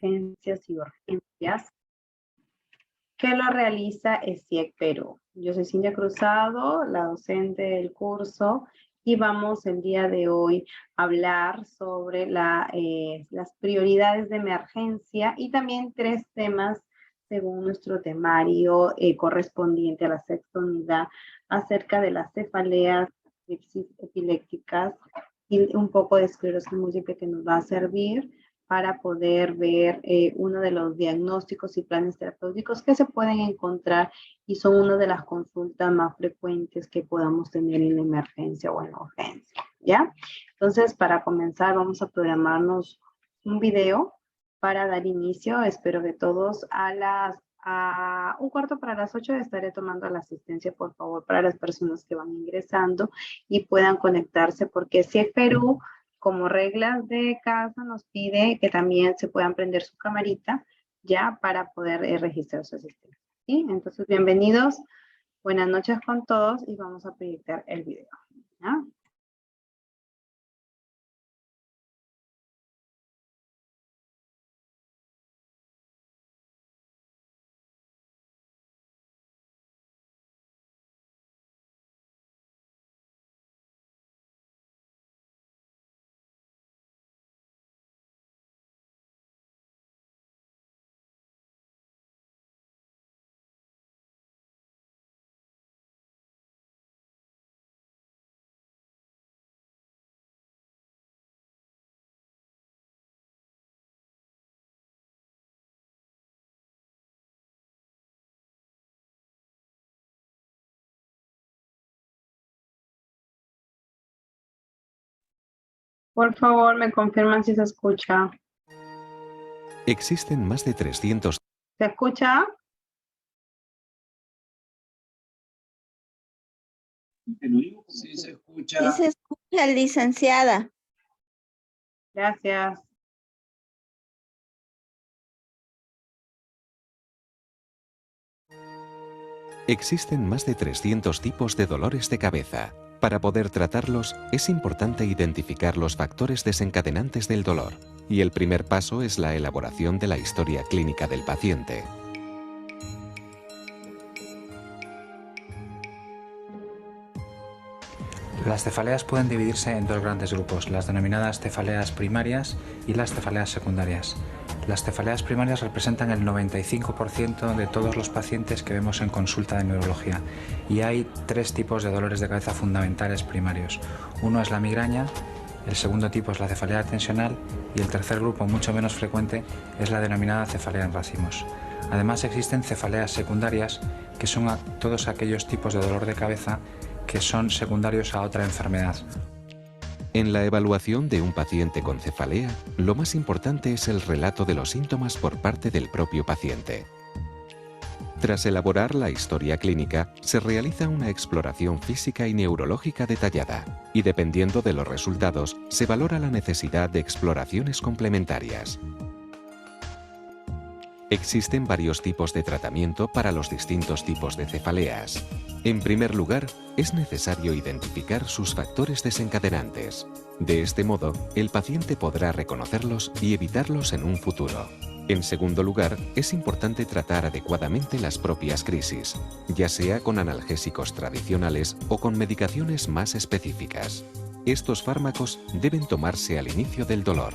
emergencias y urgencias, que lo realiza ESIEC Perú. Yo soy Cintia Cruzado, la docente del curso, y vamos el día de hoy a hablar sobre las prioridades de emergencia y también 3 temas según nuestro temario correspondiente a la sexta unidad acerca de las cefaleas epilépticas y un poco de esclerosis múltiple que nos va a servir para poder ver uno de los diagnósticos y planes terapéuticos que se pueden encontrar y son una de las consultas más frecuentes que podamos tener en la emergencia o en la urgencia, ¿ya? Entonces, para comenzar, vamos a programarnos un video para dar inicio. Espero que todos a 7:15 estaré tomando la asistencia, por favor, para las personas que van ingresando y puedan conectarse, porque si es Perú, como reglas de casa, nos pide que también se puedan prender su camarita ya para poder registrar su asistencia. ¿Sí? Entonces, bienvenidos. Buenas noches con todos y vamos a proyectar el video. ¿Ya? Por favor, me confirman si se escucha. Existen más de 300. ¿Se escucha? Sí, se escucha. Sí se escucha, licenciada. Gracias. Existen más de 300 tipos de dolores de cabeza. Para poder tratarlos, es importante identificar los factores desencadenantes del dolor. Y el primer paso es la elaboración de la historia clínica del paciente. Las cefaleas pueden dividirse en 2 grandes grupos, las denominadas cefaleas primarias y las cefaleas secundarias. Las cefaleas primarias representan el 95% de todos los pacientes que vemos en consulta de neurología y hay 3 tipos de dolores de cabeza fundamentales primarios. Uno es la migraña, el segundo tipo es la cefalea tensional y el tercer grupo, mucho menos frecuente, es la denominada cefalea en racimos. Además existen cefaleas secundarias, que son todos aquellos tipos de dolor de cabeza que son secundarios a otra enfermedad. En la evaluación de un paciente con cefalea, lo más importante es el relato de los síntomas por parte del propio paciente. Tras elaborar la historia clínica, se realiza una exploración física y neurológica detallada, y dependiendo de los resultados, se valora la necesidad de exploraciones complementarias. Existen varios tipos de tratamiento para los distintos tipos de cefaleas. En primer lugar, es necesario identificar sus factores desencadenantes. De este modo, el paciente podrá reconocerlos y evitarlos en un futuro. En segundo lugar, es importante tratar adecuadamente las propias crisis, ya sea con analgésicos tradicionales o con medicaciones más específicas. Estos fármacos deben tomarse al inicio del dolor,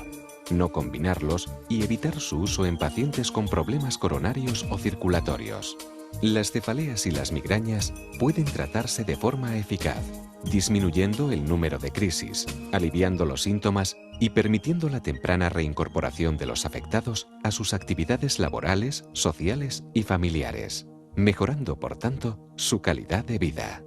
no combinarlos y evitar su uso en pacientes con problemas coronarios o circulatorios. Las cefaleas y las migrañas pueden tratarse de forma eficaz, disminuyendo el número de crisis, aliviando los síntomas y permitiendo la temprana reincorporación de los afectados a sus actividades laborales, sociales y familiares, mejorando, por tanto, su calidad de vida.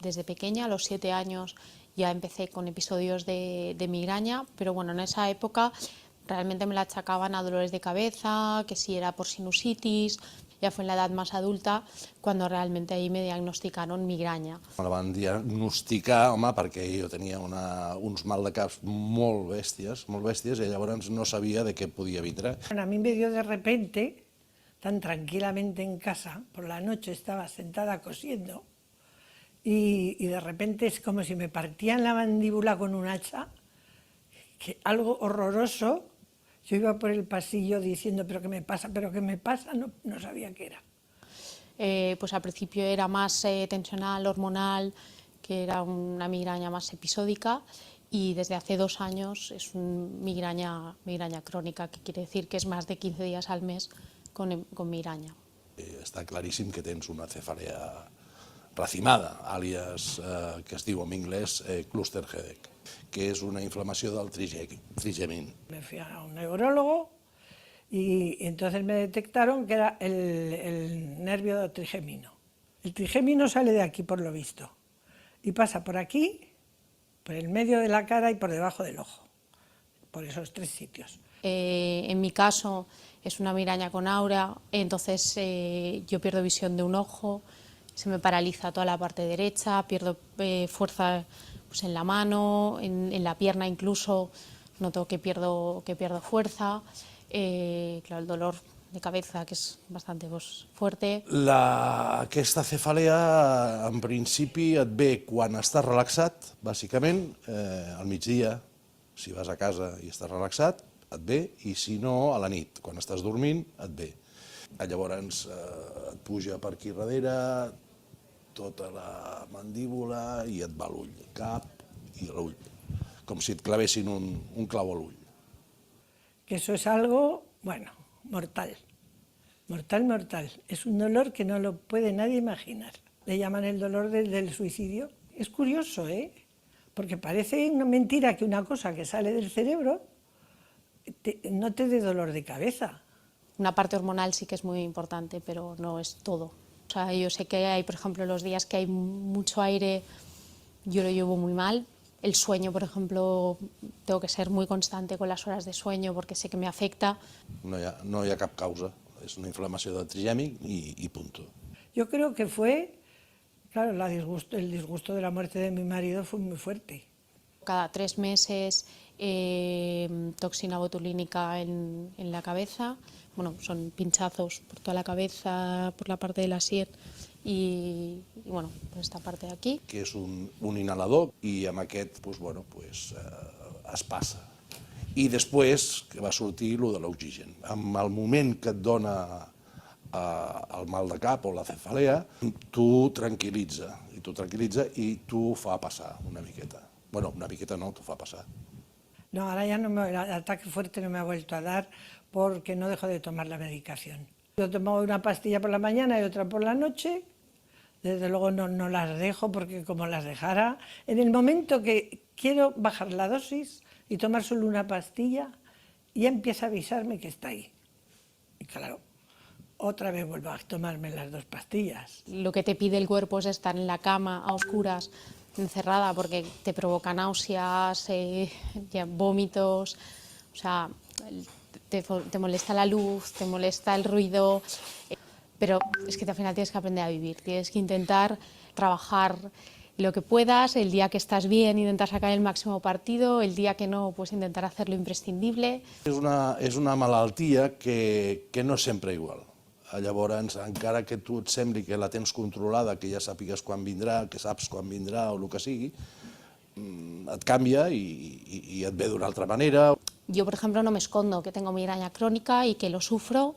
Desde pequeña, a los 7 años, ya empecé con episodios de migraña, pero bueno, en esa época realmente me la achacaban a dolores de cabeza, que si era por sinusitis, ya fue en la edad más adulta cuando realmente ahí me diagnosticaron migraña. Me la van diagnosticar, home, perquè jo tenia uns mal de caps molt bèsties, i llavors no sabia de què podia vindre. A mí me dio de repente, tan tranquilamente en casa, por la noche estaba sentada cosiendo y de repente es como si me partían la mandíbula con un hacha, que algo horroroso. Yo iba por el pasillo diciendo, ¿pero qué me pasa? ¿Pero qué me pasa? No sabía qué era. Pues al principio era más tensional, hormonal, que era una migraña más episódica, y desde hace 2 años es migraña crónica, que quiere decir que es más de 15 días al mes con migraña. Està claríssim que tens una cefalea racimada, àlies que es diu en anglès cluster headache, que és una inflamació del trigemin. Me fui a un neurólogo y entonces me detectaron que era el nervio trigémino. El trigémino sale de aquí, por lo visto, y pasa por aquí, por el medio de la cara y por debajo del ojo, por esos 3 sitios. En mi caso es una migraña con aura, entonces yo pierdo visión de un ojo, se me paraliza toda la parte derecha, pierdo fuerza pues, en la mano, en la pierna incluso, noto que pierdo fuerza, claro, el dolor de cabeza que és bastant fuerte. Aquesta cefalea, en principi, et ve quan estàs relaxat, bàsicament, al migdia, si vas a casa i estàs relaxat, et ve, i si no, a la nit, quan estàs dormint, et ve. Llavors et puja per aquí darrere, tota la mandíbula, i et va a l'ull, cap i l'ull, com si et clavessin un clau a l'ull. Que eso es algo, bueno, mortal. Mortal. Es un dolor que no lo puede nadie imaginar. Le llaman el dolor del suicidio. Es curioso, ¿eh? Porque parece una mentira que una cosa que sale del cerebro no te dé dolor de cabeza. Una parte hormonal sí que es muy importante, pero no es todo. O sea, yo sé que hay, por ejemplo, los días que hay mucho aire, yo lo llevo muy mal. El sueño, por ejemplo, tengo que ser muy constante con las horas de sueño porque sé que me afecta. No hi ha cap causa, és una inflamació del trigèmic i punto. Yo creo que fue, claro, el disgusto de la muerte de mi marido fue muy fuerte. Cada 3 meses toxina botulínica en la cabeza, bueno, son pinchazos por toda la cabeza, por la parte de la sien y bueno, por esta parte de aquí. Que és un inhalador i amb aquest es passa. I després que va sortir el de l'oxigen. En el moment que et dona el mal de cap o la cefalea, t'ho tranquil·litza i t'ho fa passar una miqueta. Bueno, una miqueta no, t'ho fa passar. No, ahora ya el ataque fuerte no me ha vuelto a dar porque no dejo de tomar la medicación. Yo tomo una pastilla por la mañana y otra por la noche. Desde luego no las dejo porque como las dejara, en el momento que quiero bajar la dosis y tomar solo una pastilla, ya empieza a avisarme que está ahí. Y claro, otra vez vuelvo a tomarme las 2 pastillas. Lo que te pide el cuerpo es estar en la cama a oscuras, encerrada, porque te provoca náuseas, vómitos, o sea, te molesta la luz, te molesta el ruido, pero es que al final tienes que aprender a vivir, tienes que intentar trabajar lo que puedas, el día que estás bien intentar sacar el máximo partido, el día que no, pues intentar hacer lo imprescindible. És una malaltia que no és sempre igual. Llavors, encara que tu et sembli que la tens controlada, que ja sàpigues quan vindrà, que saps quan vindrà o el que sigui, et canvia i et ve d'una altra manera. Yo, por ejemplo, no me escondo que tengo migraña crónica y que lo sufro.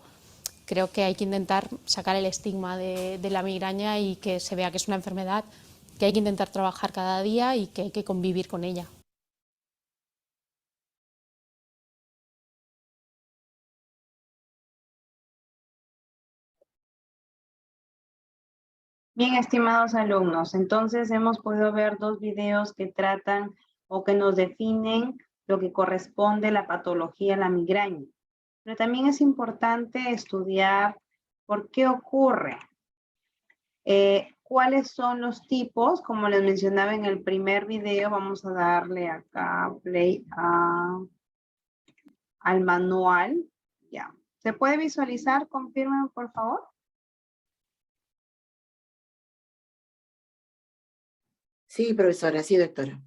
Creo que hay que intentar sacar el estigma de la migraña y que se vea que es una enfermedad que hay que intentar trabajar cada día y que hay que convivir con ella. Bien, estimados alumnos, entonces hemos podido ver 2 videos que tratan o que nos definen lo que corresponde a la patología, la migraña. Pero también es importante estudiar por qué ocurre, cuáles son los tipos, como les mencionaba en el primer video. Vamos a darle acá play al manual. Ya. ¿Se puede visualizar? Confirmen, por favor. Sí, profesora, sí, doctora.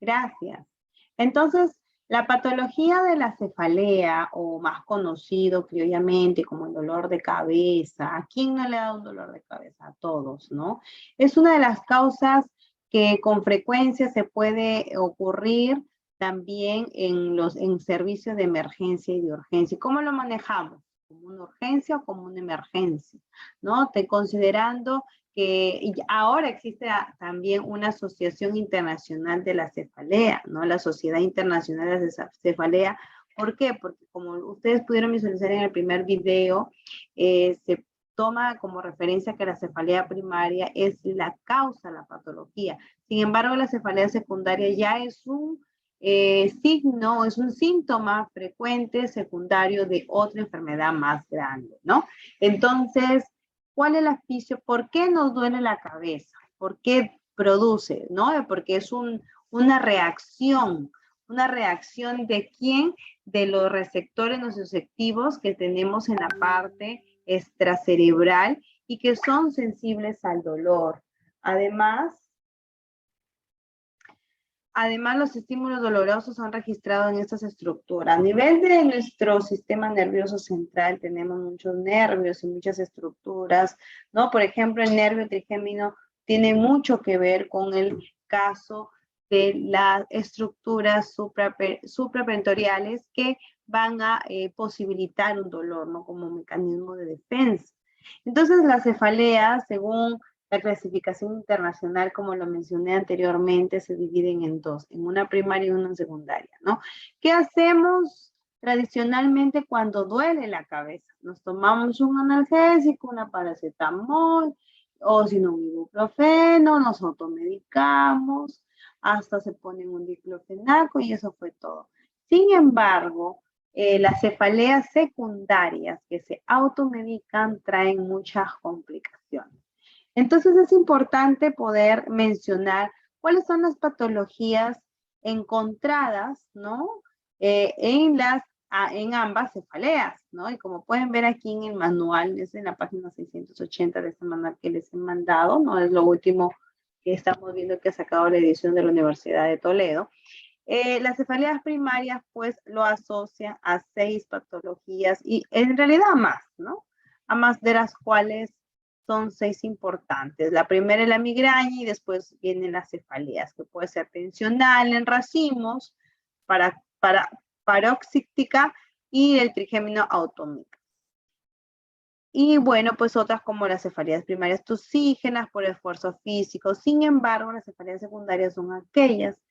Gracias. Entonces, la patología de la cefalea, o más conocido criollamente como el dolor de cabeza, ¿a quién no le da un dolor de cabeza? A todos, ¿no? Es una de las causas que con frecuencia se puede ocurrir también en servicios de emergencia y de urgencia. ¿Cómo lo manejamos? ¿Como una urgencia o como una emergencia? ¿No? Considerando que ahora existe también una asociación internacional de la cefalea, ¿no? La Sociedad Internacional de la Cefalea. ¿Por qué? Porque como ustedes pudieron visualizar en el primer video, se toma como referencia que la cefalea primaria es la causa, la patología. Sin embargo, la cefalea secundaria ya es un signo, es un síntoma frecuente secundario de otra enfermedad más grande, ¿no? Entonces, ¿cuál es el auspicio? ¿Por qué nos duele la cabeza? ¿Por qué produce? ¿No? Porque es una reacción de quién, de los receptores nociceptivos que tenemos en la parte extracerebral y que son sensibles al dolor. Además, los estímulos dolorosos son registrados en estas estructuras. A nivel de nuestro sistema nervioso central tenemos muchos nervios y muchas estructuras, ¿no? Por ejemplo, el nervio trigémino tiene mucho que ver con el caso de las estructuras supraperentoriales que van a posibilitar un dolor, ¿no? Como mecanismo de defensa. Entonces, la cefalea, según la clasificación internacional, como lo mencioné anteriormente, se dividen en dos, en una primaria y una secundaria, ¿no? ¿Qué hacemos tradicionalmente cuando duele la cabeza? Nos tomamos un analgésico, una paracetamol, o si no un ibuprofeno, nos automedicamos, hasta se ponen un diclofenaco y eso fue todo. Sin embargo, las cefaleas secundarias que se automedican traen muchas complicaciones. Entonces es importante poder mencionar cuáles son las patologías encontradas, ¿no? En ambas cefaleas, ¿no? Y como pueden ver aquí en el manual, es en la página 680 de este manual que les he mandado, ¿no? Es lo último que estamos viendo que ha sacado la edición de la Universidad de Toledo. Las cefaleas primarias, pues, lo asocian a 6 patologías y en realidad a más, ¿no? A más de las cuales son 6 importantes. La primera es la migraña y después vienen las cefaleas, que puede ser tensional en racimos, paroxística y el trigémino autómica. Y bueno, pues otras como las cefaleas primarias tusígenas por esfuerzo físico. Sin embargo, las cefaleas secundarias son aquellas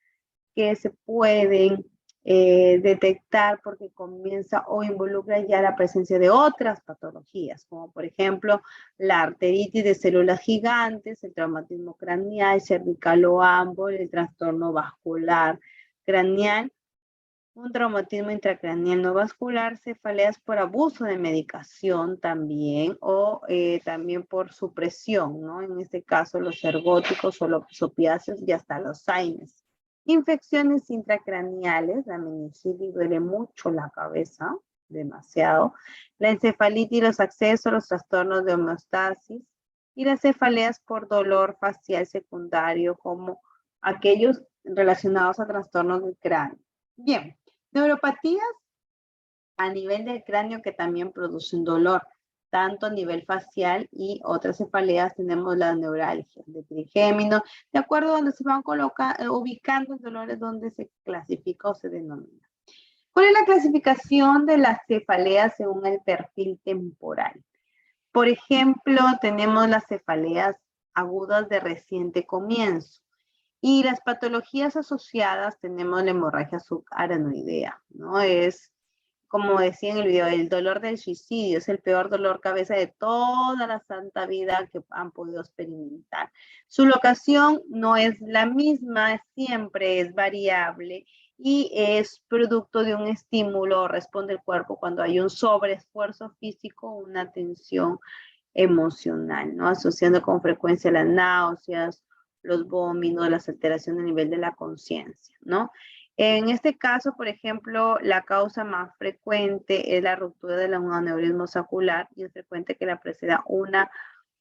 que se pueden detectar porque comienza o involucra ya la presencia de otras patologías, como por ejemplo la arteritis de células gigantes, el traumatismo craneal, cervical o ambos, el trastorno vascular craneal, un traumatismo intracraneal no vascular, cefaleas por abuso de medicación también, o también por supresión, ¿no? En este caso los ergóticos o los opiáceos y hasta los Alzheimer's. Infecciones intracraneales, la meningitis duele mucho la cabeza, demasiado. La encefalitis, los accesos, los trastornos de homeostasis y las cefaleas por dolor facial secundario, como aquellos relacionados a trastornos del cráneo. Bien, neuropatías a nivel del cráneo que también producen dolor, tanto a nivel facial y otras cefaleas tenemos las neuralgias de trigémino, de acuerdo a donde se van ubicando los dolores donde se clasifica o se denomina. ¿Cuál es la clasificación de las cefaleas según el perfil temporal? Por ejemplo, tenemos las cefaleas agudas de reciente comienzo. Y las patologías asociadas tenemos la hemorragia subaranoidea, ¿no? Es, como decía en el video, el dolor del suicidio, es el peor dolor cabeza de toda la santa vida que han podido experimentar. Su locación no es la misma, siempre es variable y es producto de un estímulo, responde el cuerpo cuando hay un sobreesfuerzo físico, una tensión emocional, ¿no? Asociando con frecuencia las náuseas, los vómitos, las alteraciones a nivel de la conciencia, ¿no? En este caso, por ejemplo, la causa más frecuente es la ruptura del aneurisma saccular y es frecuente que la preceda 1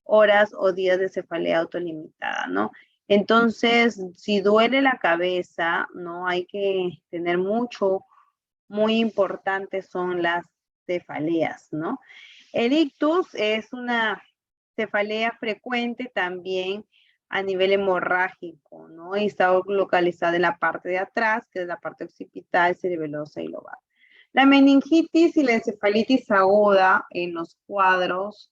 horas o días de cefalea autolimitada, ¿no? Entonces, si duele la cabeza, no hay que tener muy importantes son las cefaleas, ¿no? El ictus es una cefalea frecuente también a nivel hemorrágico, ¿no? Y está localizada en la parte de atrás, que es la parte occipital, cerebelosa y lobar. La meningitis y la encefalitis aguda en los cuadros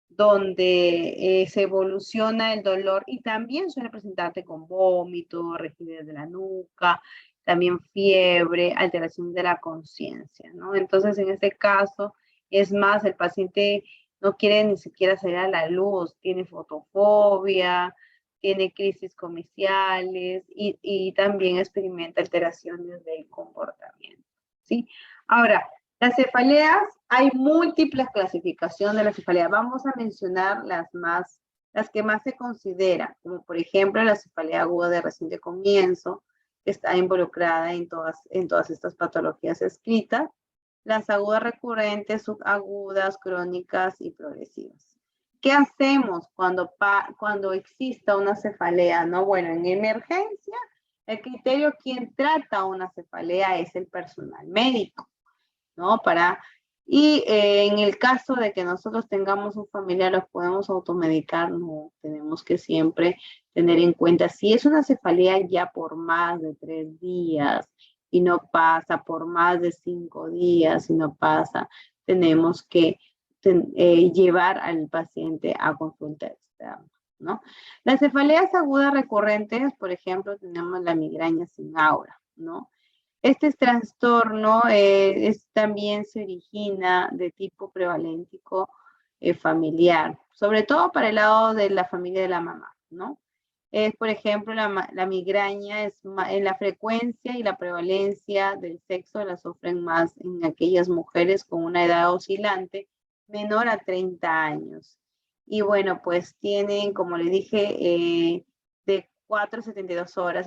donde se evoluciona el dolor y también suele presentarte con vómito, rigidez de la nuca, también fiebre, alteración de la conciencia, ¿no? Entonces, en este caso, es más, el paciente no quiere ni siquiera salir a la luz, tiene fotofobia, tiene crisis comiciales y también experimenta alteraciones del comportamiento, ¿sí? Ahora, las cefaleas, hay múltiples clasificaciones de la cefalea. Vamos a mencionar las que más se consideran, como por ejemplo la cefalea aguda de reciente comienzo, que está involucrada en todas estas patologías escritas, las agudas recurrentes, subagudas, crónicas y progresivas. ¿Qué hacemos cuando exista una cefalea? ¿No? Bueno, en emergencia, el criterio quien trata una cefalea es el personal médico, ¿no? Y en el caso de que nosotros tengamos un familiar, los podemos automedicar, no tenemos que siempre tener en cuenta si es una cefalea ya por más de 3 días y no pasa, por más de 5 días y no pasa, tenemos que llevar al paciente a consulta externa, ¿no? Las cefaleas agudas recurrentes, por ejemplo, tenemos la migraña sin aura, ¿no? Este trastorno también se origina de tipo prevalentico familiar, sobre todo para el lado de la familia de la mamá, ¿no? Por ejemplo, la migraña en la frecuencia y la prevalencia del sexo la sufren más en aquellas mujeres con una edad oscilante menor a 30 años. Y bueno, pues tienen, como le dije, de 4 a 72 horas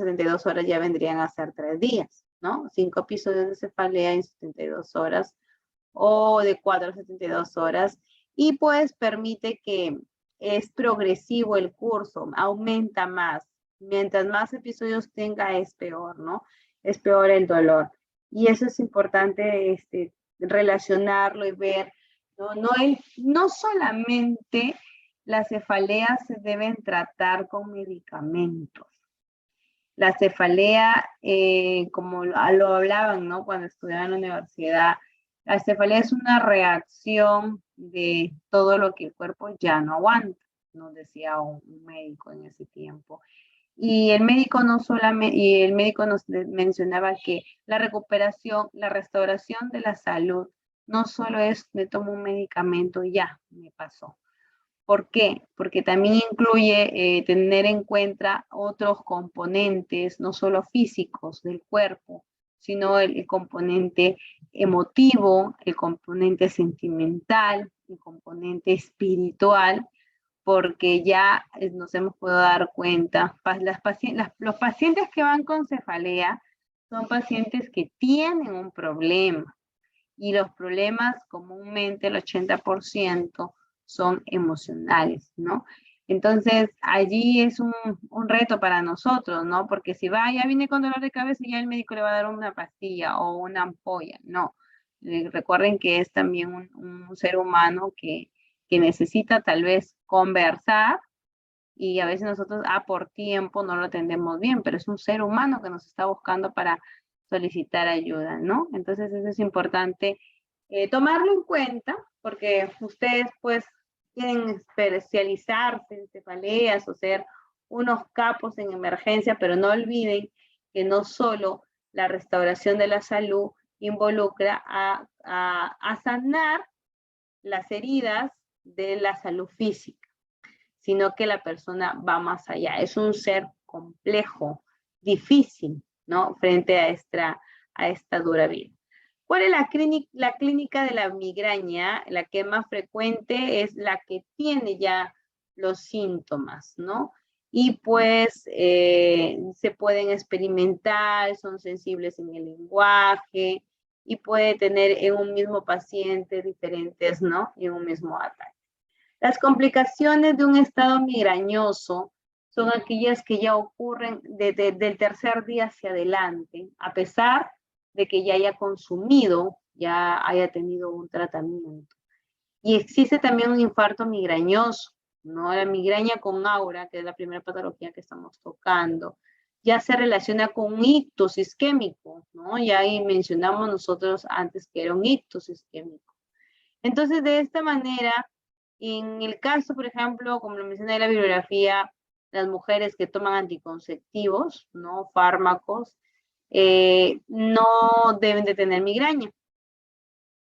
ya vendrían a ser 3 días, ¿no? 5 episodios de cefalea en 72 horas o de 4 a 72 horas. Y pues permite que es progresivo el curso, aumenta más. Mientras más episodios tenga, es peor, ¿no? Es peor el dolor. Y eso es importante relacionarlo y ver, no solamente las cefaleas se deben tratar con medicamentos. La cefalea, como lo hablaban, ¿no? Cuando estudiaban en la universidad, la cefalea es una reacción de todo lo que el cuerpo ya no aguanta, nos decía un médico en ese tiempo. Y el médico nos mencionaba que la recuperación, la restauración de la salud, no solo es me tomo un medicamento y ya, me pasó. ¿Por qué? Porque también incluye tener en cuenta otros componentes, no solo físicos del cuerpo, sino el componente emotivo, el componente sentimental, el componente espiritual, porque ya nos hemos podido dar cuenta, los pacientes que van con cefalea son pacientes que tienen un problema, y los problemas comúnmente el 80% son emocionales, ¿no? Entonces, allí es un reto para nosotros, ¿no? Porque si ya viene con dolor de cabeza, ya el médico le va a dar una pastilla o una ampolla, no. Recuerden que es también un ser humano que necesita tal vez conversar y a veces nosotros, por tiempo no lo atendemos bien, pero es un ser humano que nos está buscando para solicitar ayuda, ¿no? Entonces eso es importante tomarlo en cuenta, porque ustedes pues quieren especializarse en cefaleas o ser unos capos en emergencia, pero no olviden que no solo la restauración de la salud involucra a sanar las heridas de la salud física, sino que la persona va más allá. Es un ser complejo, difícil, ¿no? Frente a esta dura vida. ¿Cuál es la clínica de la migraña? La que es más frecuente es la que tiene ya los síntomas, ¿no? Y pues se pueden experimentar, son sensibles en el lenguaje y puede tener en un mismo paciente diferentes, ¿no? En un mismo ataque. Las complicaciones de un estado migrañoso son aquellas que ya ocurren del tercer día hacia adelante, a pesar de que ya haya consumido, ya haya tenido un tratamiento. Y existe también un infarto migrañoso, ¿no? La migraña con aura, que es la primera patología que estamos tocando, ya se relaciona con un ictus isquémico, ¿no? Ya ahí mencionamos nosotros antes que era un ictus isquémico. Entonces, de esta manera, en el caso, por ejemplo, como lo mencioné en la bibliografía, las mujeres que toman anticonceptivos, ¿no? Fármacos, no deben de tener migraña,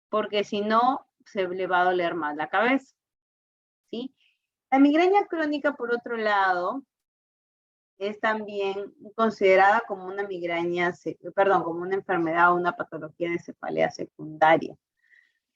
porque si no, se le va a doler más la cabeza, ¿sí? La migraña crónica, por otro lado, es también considerada como una migraña, como una enfermedad o una patología de cefalea secundaria,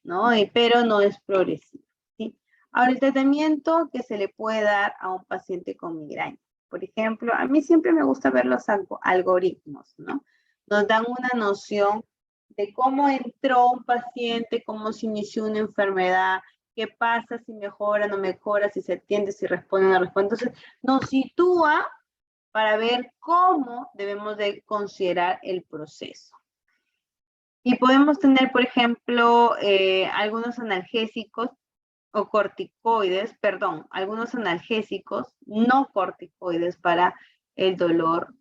¿no? Pero no es progresiva, ¿sí? Ahora, el tratamiento que se le puede dar a un paciente con migraña. Por ejemplo, a mí siempre me gusta ver los algoritmos, ¿no? Nos dan una noción de cómo entró un paciente, cómo se inició una enfermedad, qué pasa, si mejora, no mejora, si se atiende, si responde o no responde. Entonces, nos sitúa para ver cómo debemos de considerar el proceso. Y podemos tener, por ejemplo, algunos analgésicos o corticoides, perdón, algunos analgésicos no corticoides para el dolor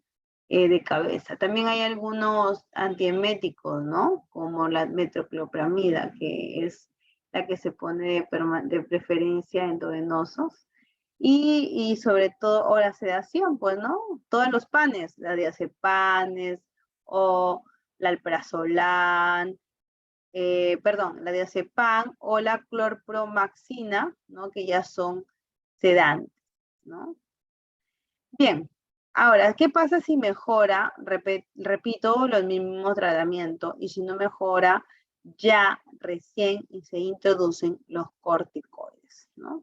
de cabeza. También hay algunos antieméticos, ¿no? Como la metoclopramida, que es la que se pone de preferencia endovenosos. Y sobre todo, o la sedación, pues, ¿no? Todos los panes, la diazepanes o la alprazolam, la diazepam o la clorpromaxina, ¿no? Que ya son sedantes, ¿no? Bien, ahora, ¿qué pasa si mejora? Repito, los mismos tratamientos, y si no mejora, ya recién se introducen los corticoides, ¿no?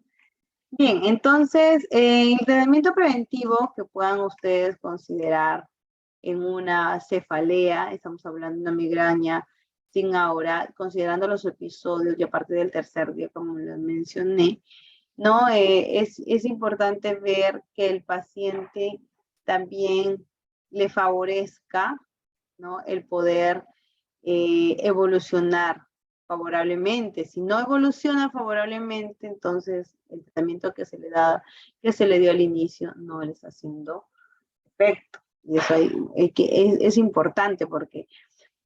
Bien, entonces, el tratamiento preventivo que puedan ustedes considerar en una cefalea, estamos hablando de una migraña sin aura, considerando los episodios y a partir del tercer día, como les mencioné, ¿no? Es importante ver que el paciente también le favorezca, ¿no? El poder evolucionar favorablemente. Si no evoluciona favorablemente, entonces el tratamiento que se le da, que se le dio al inicio, no le está haciendo efecto. Y eso es importante porque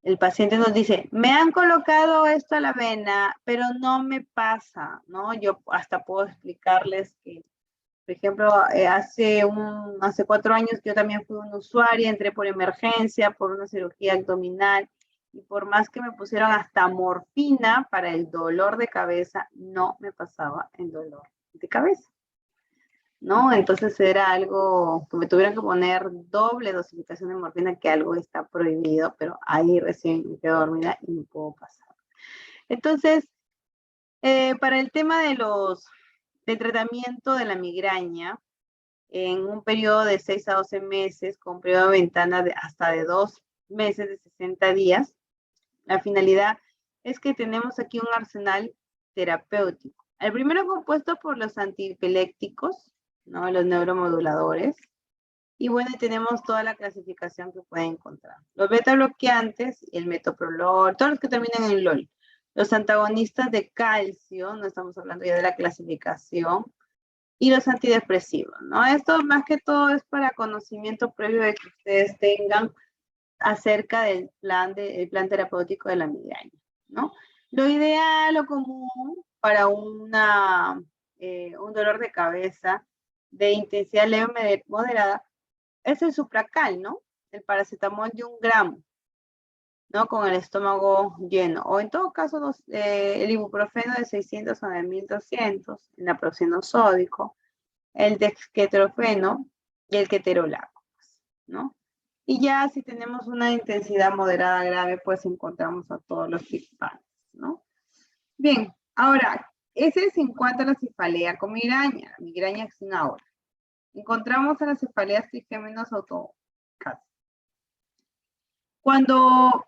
el paciente nos dice, me han colocado esto a la vena, pero no me pasa, ¿no? Yo hasta puedo explicarles que, por ejemplo, hace 4 años yo también fui una usuaria, entré por emergencia, por una cirugía abdominal, y por más que me pusieron hasta morfina para el dolor de cabeza, no me pasaba el dolor de cabeza, ¿no? Entonces era algo que me tuvieron que poner doble dosificación de morfina, que algo está prohibido, pero ahí recién me quedo dormida y me puedo pasar. Entonces, para el tema del tratamiento de la migraña, en un periodo de 6 a 12 meses, con periodo de ventana hasta de 2 meses de 60 días, la finalidad es que tenemos aquí un arsenal terapéutico. El primero compuesto por los antiepilépticos, ¿no? Los neuromoduladores. Y bueno, tenemos toda la clasificación que pueden encontrar. Los beta bloqueantes, el metoprolol, todos los que terminan en LOL. Los antagonistas de calcio, no estamos hablando ya de la clasificación. Y los antidepresivos, ¿no? Esto más que todo es para conocimiento previo de que ustedes tengan acerca del plan terapéutico de la migraña, ¿no? Lo ideal o común para un dolor de cabeza de intensidad leve moderada es el Supracal, ¿no? El paracetamol de 1 gramo, ¿no? Con el estómago lleno. O en todo caso, el ibuprofeno de 600 a 1200, el naproxeno sódico, el dexquetrofeno y el ketorolaco, ¿no? Y ya si tenemos una intensidad moderada grave, pues encontramos a todos los FICPANs, ¿no? Bien, ahora, ese es en cuanto a la cefalea con migraña sin aura. Encontramos a las cefaleas trigéminos autócas. Cuando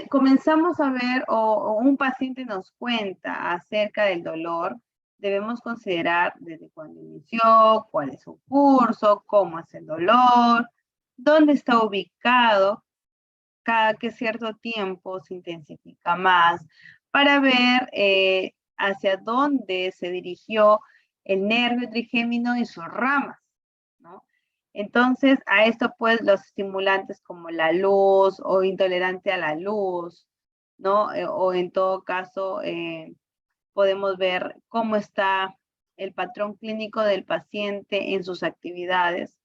comenzamos a ver o un paciente nos cuenta acerca del dolor, debemos considerar desde cuándo inició, cuál es su curso, cómo es el dolor, dónde está ubicado, cada que cierto tiempo se intensifica más, para ver hacia dónde se dirigió el nervio trigémino y sus ramas, ¿no? Entonces, a esto pues los estimulantes como la luz o intolerante a la luz, ¿no? O en todo caso, podemos ver cómo está el patrón clínico del paciente en sus actividades,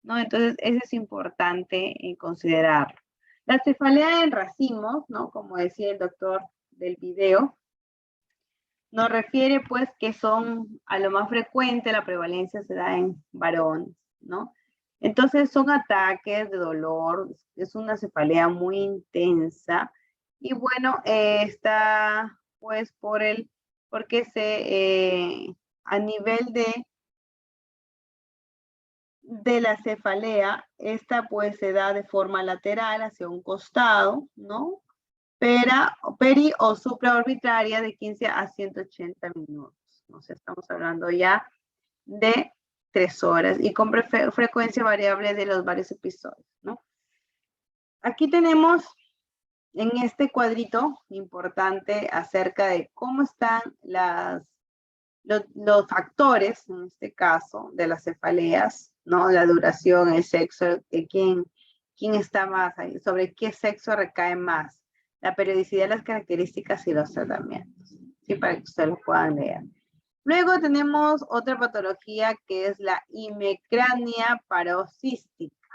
¿no? Entonces, eso es importante considerarlo. La cefalea en racimos, ¿no? Como decía el doctor del video, nos refiere pues que son a lo más frecuente, la prevalencia se da en varones, ¿no? Entonces son ataques de dolor, es una cefalea muy intensa y bueno, está pues porque a nivel de la cefalea, esta pues se da de forma lateral hacia un costado, ¿no? Peri o supraorbitaria de 15 a 180 minutos. O sea, estamos hablando ya de 3 horas y con frecuencia variable de los varios episodios, ¿no? Aquí tenemos en este cuadrito importante acerca de cómo están los factores, en este caso, de las cefaleas, ¿no? La duración, el sexo, de quién está más ahí, sobre qué sexo recae más, la periodicidad, las características y los tratamientos, ¿sí? Para que ustedes lo puedan leer. Luego tenemos otra patología que es la hemicrania paroxística,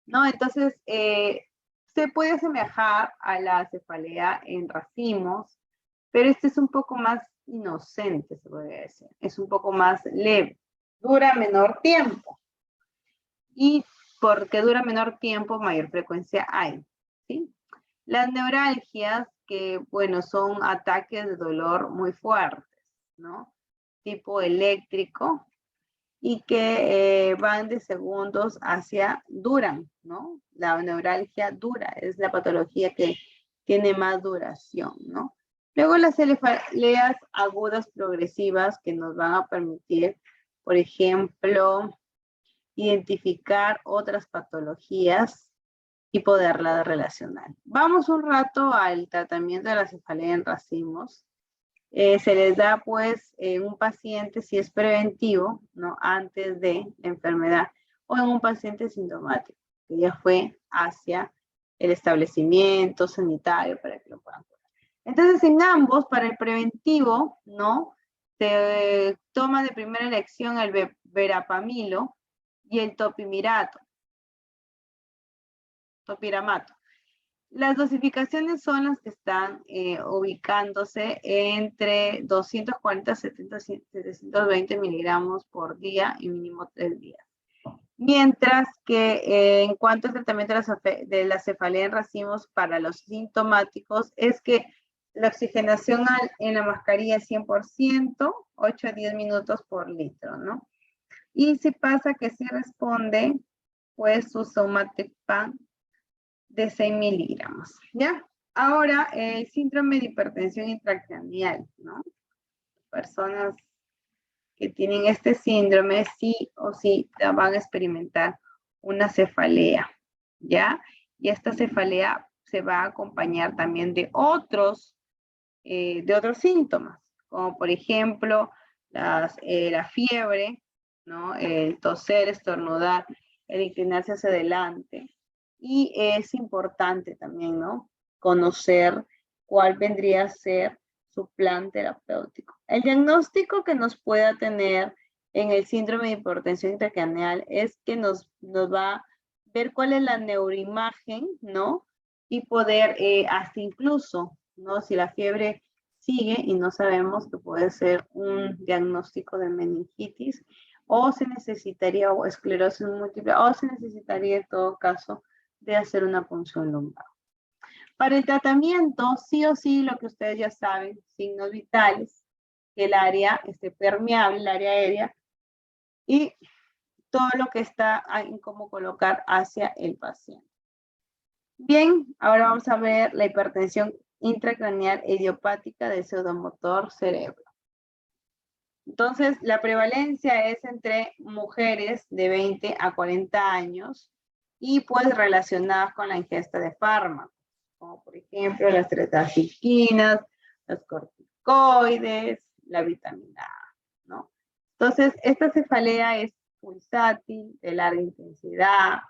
¿no? Entonces, se puede asemejar a la cefalea en racimos, pero este es un poco más inocente, se podría decir. Es un poco más leve, dura menor tiempo. Y porque dura menor tiempo, mayor frecuencia hay, ¿sí? Las neuralgias, que bueno, son ataques de dolor muy fuertes, ¿no? Tipo eléctrico, y que van de segundos duran, ¿no? La neuralgia dura, es la patología que tiene más duración, ¿no? Luego las cefaleas agudas progresivas que nos van a permitir, por ejemplo, identificar otras patologías y poderlas relacionar. Vamos un rato al tratamiento de la cefalea en racimos. Se les da pues en un paciente si es preventivo, ¿no? Antes de la enfermedad, o en un paciente sintomático, que ya fue hacia el establecimiento sanitario para que lo puedan curar. Entonces en ambos, para el preventivo, ¿no? Se toma de primera elección el verapamilo y el topiramato. Las dosificaciones son las que están ubicándose entre 240 a 720 miligramos por día y mínimo 3 días. Mientras que en cuanto al tratamiento de la cefalea en racimos para los sintomáticos, es que la oxigenación en la mascarilla es 100%, 8 a 10 minutos por litro, ¿no? Y si pasa que sí responde, pues su somatepam de 6 miligramos, ¿ya? Ahora, el síndrome de hipertensión intracraneal, ¿no? Personas que tienen este síndrome sí o sí van a experimentar una cefalea, ¿ya? Y esta cefalea se va a acompañar también de otros síntomas, como por ejemplo la fiebre, ¿no? El toser, estornudar, el inclinarse hacia adelante. Y es importante también, ¿no? Conocer cuál vendría a ser su plan terapéutico. El diagnóstico que nos pueda tener en el síndrome de hipertensión intracraneal es que nos va a ver cuál es la neuroimagen, ¿no? Y poder hasta incluso, ¿no? Si la fiebre sigue y no sabemos, que puede ser un diagnóstico de meningitis, o se necesitaría o esclerosis múltiple, o se necesitaría en todo caso de hacer una punción lumbar. Para el tratamiento, sí o sí, lo que ustedes ya saben, signos vitales, que el área esté permeable, el área aérea, y todo lo que está en cómo colocar hacia el paciente. Bien, ahora vamos a ver la hipertensión intracraneal idiopática del pseudomotor cerebro. Entonces, la prevalencia es entre mujeres de 20 a 40 años y pues relacionadas con la ingesta de fármacos, como por ejemplo las tetraciquinas, los corticoides, la vitamina A, ¿no? Entonces, esta cefalea es pulsátil, de larga intensidad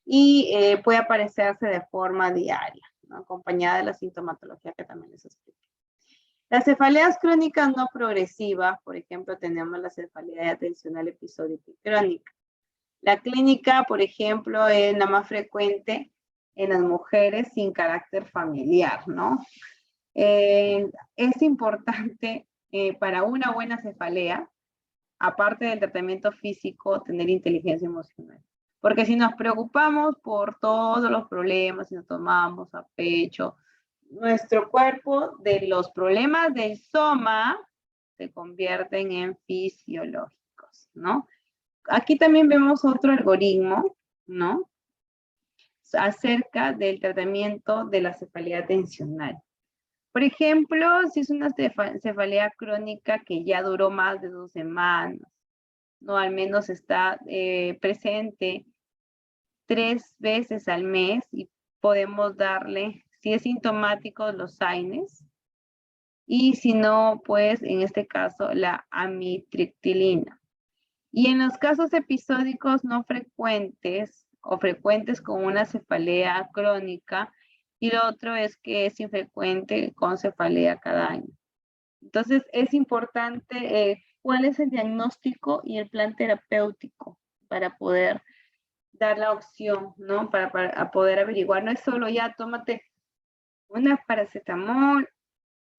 y puede aparecerse de forma diaria, ¿no? Acompañada de la sintomatología que también les expliqué. Las cefaleas crónicas no progresivas, por ejemplo, tenemos la cefalea atencional episódica y crónica. La clínica, por ejemplo, es la más frecuente en las mujeres sin carácter familiar, ¿no? Es importante para una buena cefalea, aparte del tratamiento físico, tener inteligencia emocional. Porque si nos preocupamos por todos los problemas, si nos tomamos a pecho, nuestro cuerpo de los problemas del soma se convierten en fisiológicos, ¿no? Aquí también vemos otro algoritmo, ¿no? Acerca del tratamiento de la cefalea atencional. Por ejemplo, si es una cefalea crónica que ya duró más de 2 semanas, ¿no? Al menos está presente 3 veces al mes y podemos darle, si es sintomático, los AINES, y si no, pues en este caso la amitriptilina. Y en los casos episódicos no frecuentes o frecuentes con una cefalea crónica, y lo otro es que es infrecuente con cefalea cada año. Entonces es importante cuál es el diagnóstico y el plan terapéutico para poder dar la opción, ¿no? Para poder averiguar. No es solo ya tómate una paracetamol,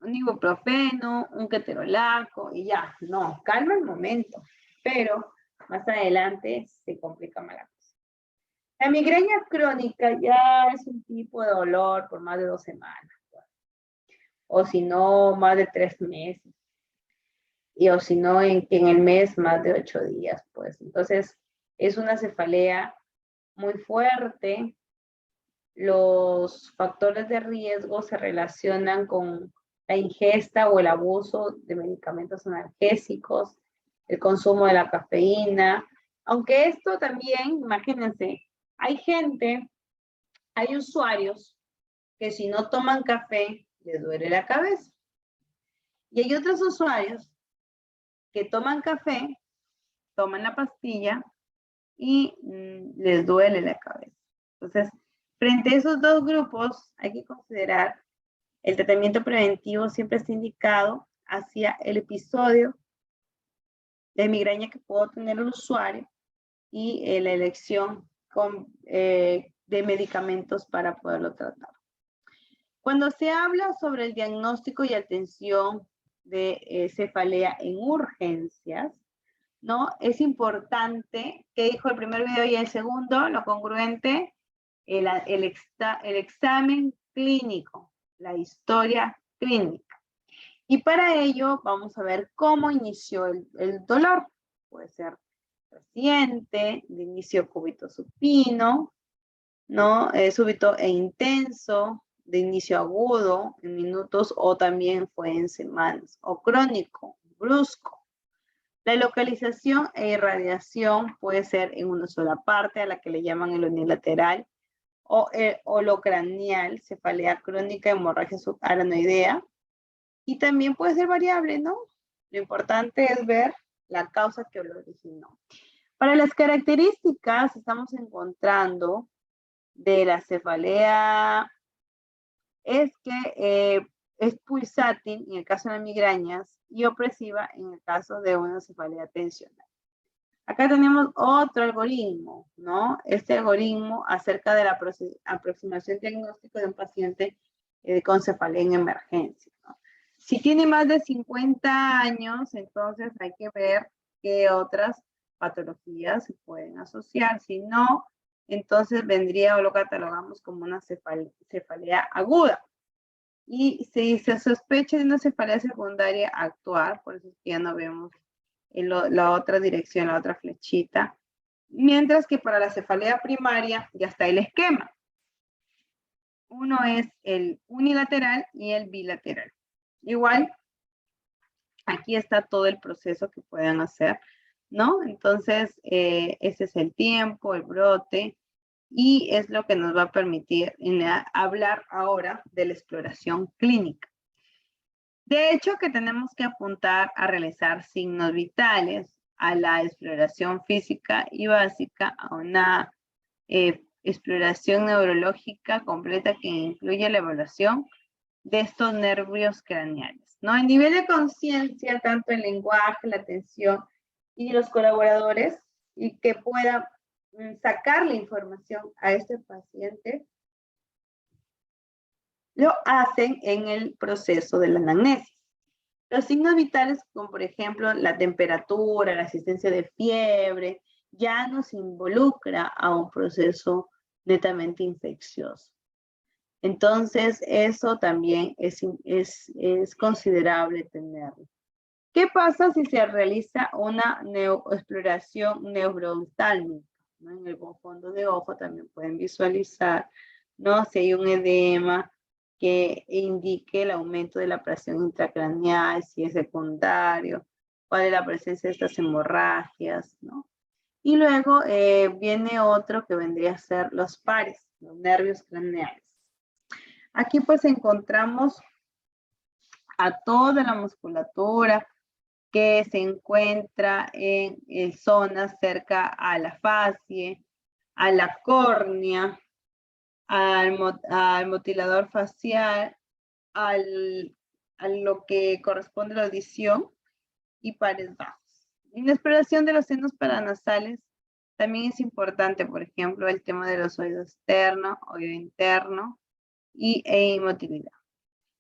un ibuprofeno, un ketorolaco y ya. No, calma el momento. Pero más adelante se complica más la cosa. La migraña crónica ya es un tipo de dolor por más de 2 semanas. O si no, más de 3 meses. Y o si no, en el mes más de 8 días, pues. Entonces, es una cefalea muy fuerte. Los factores de riesgo se relacionan con la ingesta o el abuso de medicamentos analgésicos, el consumo de la cafeína. Aunque esto también, imagínense, hay usuarios que si no toman café, les duele la cabeza. Y hay otros usuarios que toman café, toman la pastilla y les duele la cabeza. Entonces, frente a esos dos grupos, hay que considerar el tratamiento preventivo siempre está indicado hacia el episodio de migraña que puedo tener el usuario y la elección de medicamentos para poderlo tratar. Cuando se habla sobre el diagnóstico y atención de cefalea en urgencias, ¿no? Es importante, que dijo el primer video y el segundo, lo congruente, el examen clínico, la historia clínica. Y para ello vamos a ver cómo inició el dolor. Puede ser reciente, de inicio cúbito supino, ¿no? Súbito e intenso, de inicio agudo, en minutos, o también fue en semanas, o crónico, brusco. La localización e irradiación puede ser en una sola parte, a la que le llaman el unilateral, o holocranial, cefalea crónica, hemorragia subaranoidea, y también puede ser variable, ¿no? Lo importante es ver la causa que lo originó. Para las características, estamos encontrando de la cefalea es que es pulsátil en el caso de las migrañas y opresiva en el caso de una cefalea atencional. Acá tenemos otro algoritmo, ¿no? Este algoritmo acerca de la aproximación diagnóstica de un paciente con cefalea en emergencia, ¿no? Si tiene más de 50 años, entonces hay que ver qué otras patologías se pueden asociar. Si no, entonces vendría o lo catalogamos como una cefalea aguda. Y si se sospecha de una cefalea secundaria, actuar, por eso es que ya no vemos en la otra dirección, la otra flechita. Mientras que para la cefalea primaria ya está el esquema. Uno es el unilateral y el bilateral. Igual, Aquí está todo el proceso que pueden hacer, ¿no? Entonces, ese es el tiempo, el brote, y es lo que nos va a permitir hablar ahora de la exploración clínica. De hecho, que tenemos que apuntar a realizar signos vitales, a la exploración física y básica, a una exploración neurológica completa que incluye la evaluación de estos nervios craneales, ¿no? El nivel de conciencia, tanto el lenguaje, la atención y los colaboradores, y que pueda sacar la información a este paciente, lo hacen en el proceso de la anamnesis. Los signos vitales, como por ejemplo la temperatura, la existencia de fiebre, ya nos involucra a un proceso netamente infeccioso. Entonces, eso también es considerable tenerlo. ¿Qué pasa si se realiza una exploración neurooftálmica? ¿No? En el fondo de ojo también pueden visualizar, ¿no? Si hay un edema que indique el aumento de la presión intracraneal, si es secundario, cuál es la presencia de estas hemorragias, ¿no? Y luego viene otro que vendría a ser los pares, los nervios craneales. Aquí pues encontramos a toda la musculatura que se encuentra en zonas cerca a la fascie, a la córnea, al motilador facial, a lo que corresponde a la audición y pares bajos. En la exploración de los senos paranasales también es importante, por ejemplo, el tema de los oídos externo, oído interno e motilidad.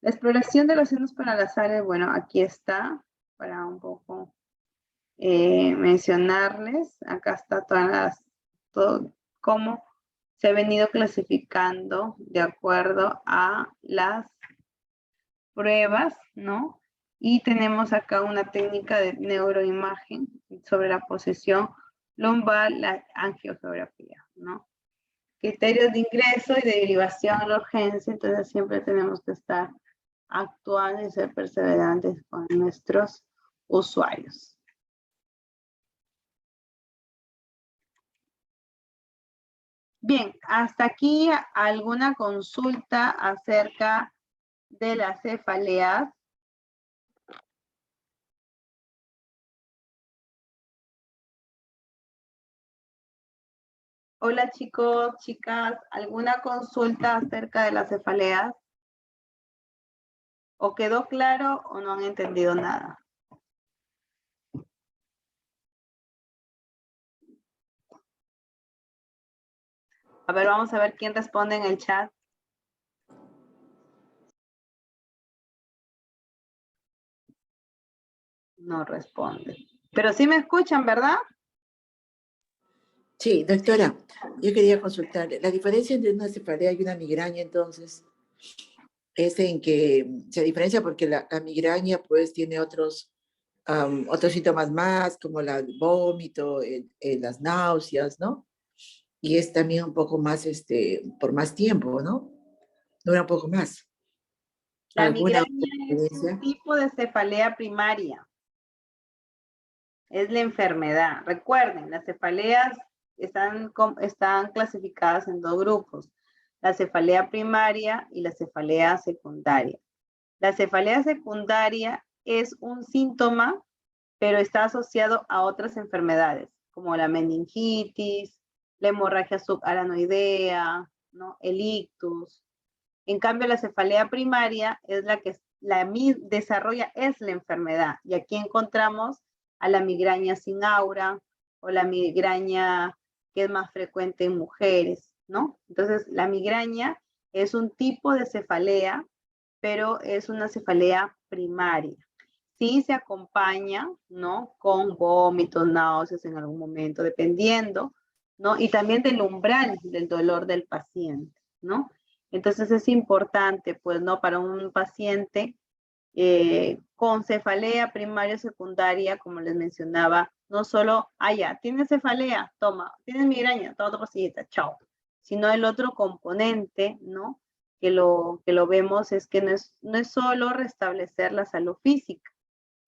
La exploración de los senos paranasales, bueno, aquí está para un poco mencionarles. Acá está todo cómo se ha venido clasificando de acuerdo a las pruebas, ¿no? Y tenemos acá una técnica de neuroimagen sobre la posición lumbar, la angiogeografía, ¿no? Criterios de ingreso y de derivación a la urgencia, entonces siempre tenemos que estar actuando y ser perseverantes con nuestros usuarios. Bien, hasta aquí alguna consulta acerca de las cefaleas. Hola chicos, chicas, ¿alguna consulta acerca de las cefaleas? ¿O quedó claro o no han entendido nada? A ver, vamos a ver quién responde en el chat. No responde. Pero sí me escuchan, ¿verdad? Sí, doctora, yo quería consultar. La diferencia entre una cefalea y una migraña, entonces, es en que se diferencia porque la migraña, pues, tiene otros síntomas más, como el vómito, las náuseas, ¿no? Y es también un poco más, por más tiempo, ¿no? Dura un poco más. La ¿Alguna migraña es un tipo de cefalea primaria. Es la enfermedad. Recuerden, las cefaleas están clasificadas en dos grupos. La cefalea primaria y la cefalea secundaria. La cefalea secundaria es un síntoma, pero está asociado a otras enfermedades, como la meningitis, la hemorragia subaranoidea, ¿no? El ictus. En cambio, la cefalea primaria es la que desarrolla es la enfermedad. Y aquí encontramos a la migraña sin aura o la migraña que es más frecuente en mujeres, ¿no? Entonces, la migraña es un tipo de cefalea, pero es una cefalea primaria. Sí se acompaña, ¿no? Con vómitos, náuseas en algún momento, dependiendo, ¿no? Y también del umbral del dolor del paciente, ¿no? Entonces es importante, pues, ¿no? Para un paciente con cefalea primaria o secundaria, como les mencionaba, no solo, ya, ¿tienes cefalea? Toma. ¿Tienes migraña? Toma otra pastillita, chao. Sino el otro componente, ¿no? Que lo vemos es que no es solo restablecer la salud física,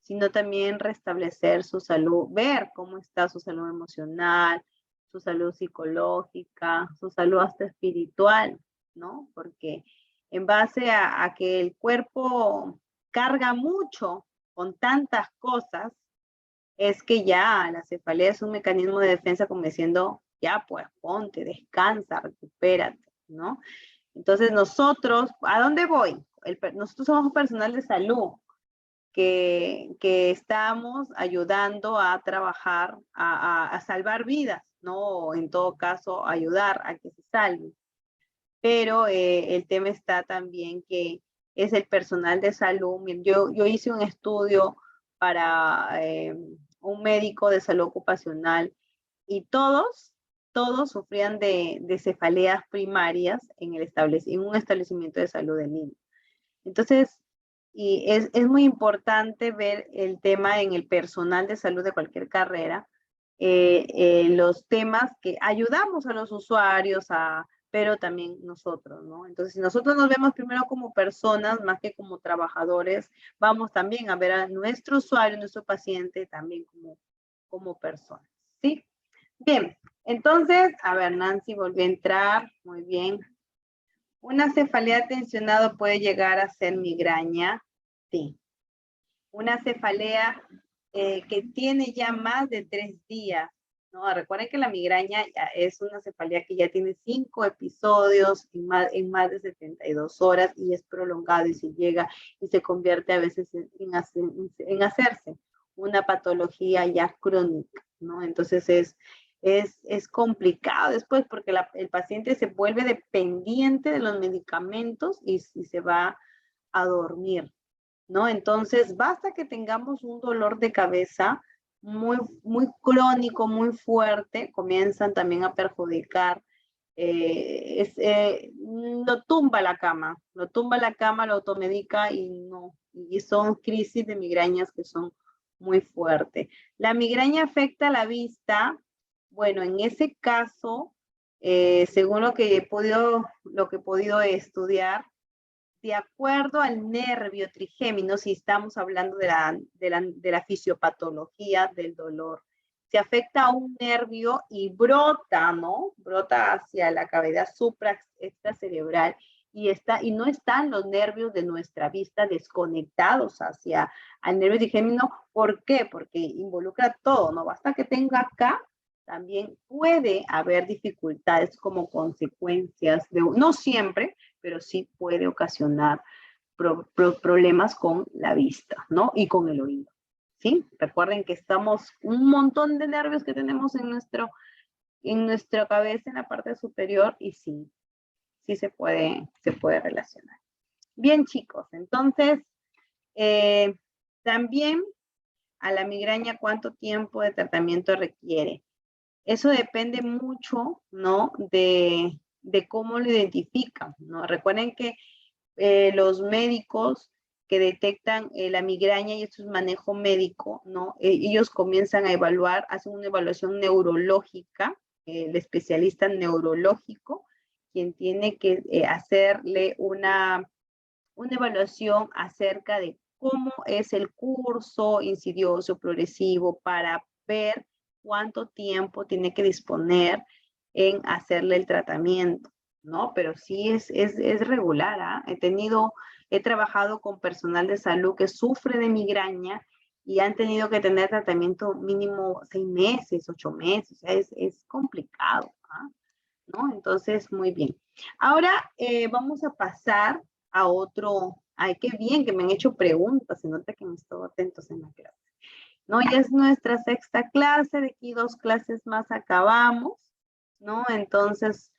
sino también restablecer su salud, ver cómo está su salud emocional, su salud psicológica, su salud hasta espiritual, ¿no? Porque en base a que el cuerpo carga mucho con tantas cosas, es que ya la cefalea es un mecanismo de defensa como diciendo, ya pues ponte, descansa, recupérate, ¿no? Entonces nosotros, ¿a dónde voy? Nosotros somos personal de salud que estamos ayudando a trabajar, a salvar vidas, ¿no? En todo caso, ayudar a que se salven. Pero el tema está también que es el personal de salud. Yo hice un estudio para un médico de salud ocupacional y todos sufrían de cefaleas primarias en un establecimiento de salud de niños. Entonces, y es muy importante ver el tema en el personal de salud de cualquier carrera, los temas que ayudamos a los usuarios, pero también nosotros, ¿no? Entonces, si nosotros nos vemos primero como personas, más que como trabajadores, vamos también a ver a nuestro usuario, nuestro paciente, también como personas, ¿sí? Bien, entonces, a ver, Nancy volvió a entrar, muy bien. ¿Una cefalea tensionada puede llegar a ser migraña? Sí. Una cefalea que tiene ya más de 3 días, ¿no? Recuerden que la migraña es una cefalea que ya tiene 5 episodios en más de 72 horas y es prolongado y se llega y se convierte a veces en hacerse una patología ya crónica, ¿no? Entonces es complicado después porque el paciente se vuelve dependiente de los medicamentos y se va a dormir, ¿no? Entonces, basta que tengamos un dolor de cabeza muy crónico, muy fuerte, comienzan también a perjudicar, lo tumba la cama, lo automedica y son crisis de migrañas que son muy fuertes. La migraña afecta la vista. Bueno, en ese caso, según lo que he podido estudiar, de acuerdo al nervio trigémino, si estamos hablando de la fisiopatología del dolor, se afecta a un nervio y brota, ¿no? Brota hacia la cavidad extracerebral y no están los nervios de nuestra vista desconectados hacia el nervio trigémino. ¿Por qué? Porque involucra todo, no basta que tenga acá, también puede haber dificultades como consecuencias no siempre, pero sí puede ocasionar problemas con la vista, ¿no? Y con el oído, ¿sí? Recuerden que estamos un montón de nervios que tenemos en nuestra cabeza, en la parte superior, y sí se puede relacionar. Bien, chicos, entonces, también a la migraña, ¿cuánto tiempo de tratamiento requiere? Eso depende mucho, ¿no? De cómo lo identifican, ¿no? Recuerden que los médicos que detectan la migraña, y esto es manejo médico, ¿no? Ellos comienzan a evaluar, hacen una evaluación neurológica, el especialista neurológico, quien tiene que hacerle una evaluación acerca de cómo es el curso insidioso, progresivo, para ver cuánto tiempo tiene que disponer en hacerle el tratamiento, ¿no? Pero sí es regular, ¿eh? He trabajado con personal de salud que sufre de migraña y han tenido que tener tratamiento mínimo 6 meses, 8 meses, o sea, es complicado, ¿no? Entonces, muy bien. Ahora vamos a pasar a otro. Ay, qué bien que me han hecho preguntas, se nota que me estoy atentos en la clase. ¿No? Ya es nuestra 6ª clase, de aquí 2 clases más acabamos, ¿no? Entonces,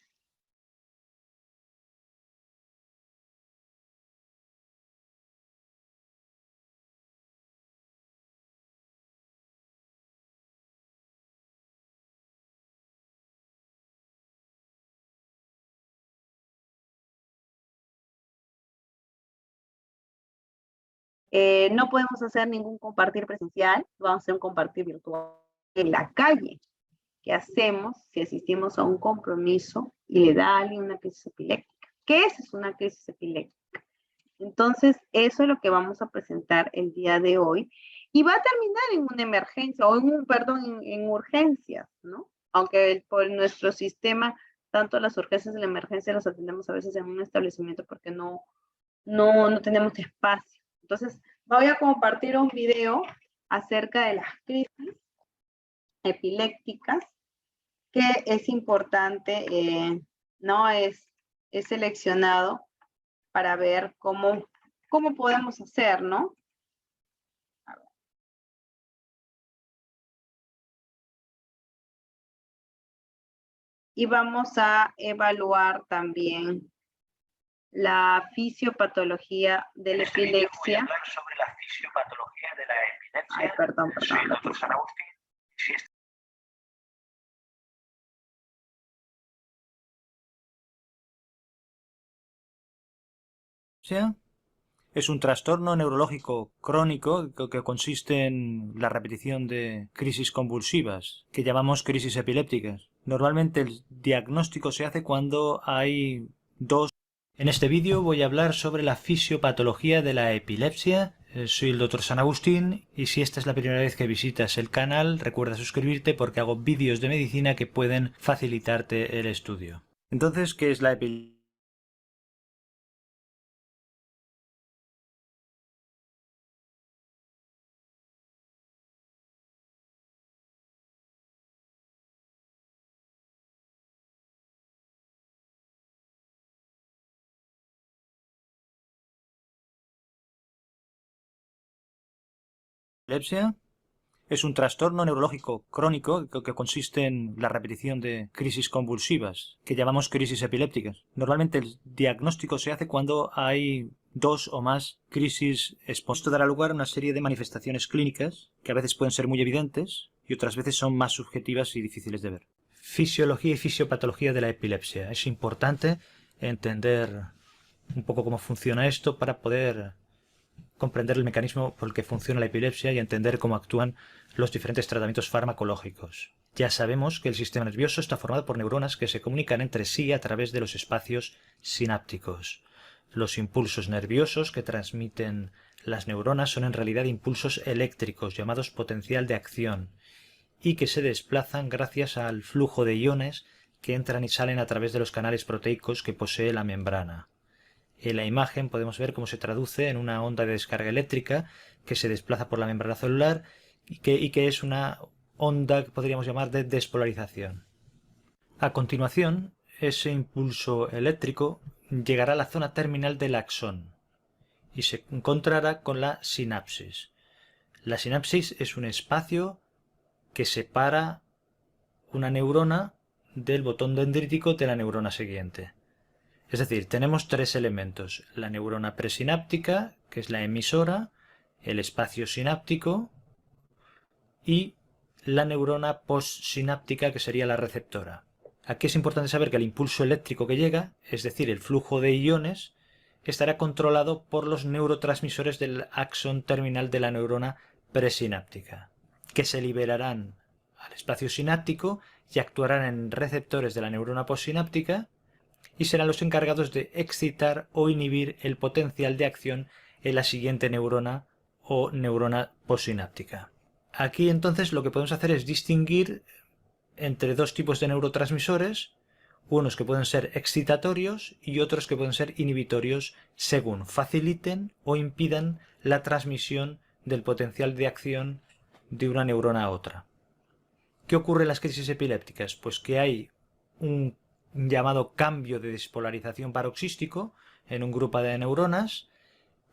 no podemos hacer ningún compartir presencial, vamos a hacer un compartir virtual en la calle. ¿Qué hacemos si asistimos a un compromiso y le da a alguien una crisis epiléptica? ¿Qué es una crisis epiléptica? Entonces, eso es lo que vamos a presentar el día de hoy. y va a terminar en una emergencia o en urgencias, ¿no? Aunque por nuestro sistema, tanto las urgencias y la emergencia las atendemos a veces en un establecimiento porque no tenemos espacio. Entonces, voy a compartir un video acerca de las crisis epilépticas que es importante, no es seleccionado para ver cómo podemos hacer, ¿no? Y vamos a evaluar también la fisiopatología de la epilepsia. Voy a hablar sobre la fisiopatología de la epilepsia. Ay, perdón. Soy el doctor San Agustín. Es un trastorno neurológico crónico que consiste en la repetición de crisis convulsivas, que llamamos crisis epilépticas. Normalmente el diagnóstico se hace cuando hay dos. En este vídeo voy a hablar sobre la fisiopatología de la epilepsia. Soy el doctor San Agustín y si esta es la primera vez que visitas el canal, recuerda suscribirte porque hago vídeos de medicina que pueden facilitarte el estudio. Entonces, ¿qué es la epilepsia? La epilepsia es un trastorno neurológico crónico que consiste en la repetición de crisis convulsivas, que llamamos crisis epilépticas. Normalmente el diagnóstico se hace cuando hay dos o más crisis. Esto dará lugar a una serie de manifestaciones clínicas que a veces pueden ser muy evidentes y otras veces son más subjetivas y difíciles de ver. Fisiología y fisiopatología de la epilepsia. Es importante entender un poco cómo funciona esto para poder comprender el mecanismo por el que funciona la epilepsia y entender cómo actúan los diferentes tratamientos farmacológicos. Ya sabemos que el sistema nervioso está formado por neuronas que se comunican entre sí a través de los espacios sinápticos. Los impulsos nerviosos que transmiten las neuronas son en realidad impulsos eléctricos llamados potencial de acción y que se desplazan gracias al flujo de iones que entran y salen a través de los canales proteicos que posee la membrana. En la imagen podemos ver cómo se traduce en una onda de descarga eléctrica que se desplaza por la membrana celular y que es una onda que podríamos llamar de despolarización. A continuación, ese impulso eléctrico llegará a la zona terminal del axón y se encontrará con la sinapsis. La sinapsis es un espacio que separa una neurona del botón dendrítico de la neurona siguiente. Es decir, tenemos tres elementos: la neurona presináptica, que es la emisora, el espacio sináptico y la neurona postsináptica, que sería la receptora. Aquí es importante saber que el impulso eléctrico que llega, es decir, el flujo de iones, estará controlado por los neurotransmisores del axón terminal de la neurona presináptica, que se liberarán al espacio sináptico y actuarán en receptores de la neurona postsináptica y serán los encargados de excitar o inhibir el potencial de acción en la siguiente neurona o neurona postsináptica. Aquí entonces lo que podemos hacer es distinguir entre dos tipos de neurotransmisores, unos que pueden ser excitatorios y otros que pueden ser inhibitorios según faciliten o impidan la transmisión del potencial de acción de una neurona a otra. ¿Qué ocurre en las crisis epilépticas? Pues que hay un llamado cambio de despolarización paroxístico en un grupo de neuronas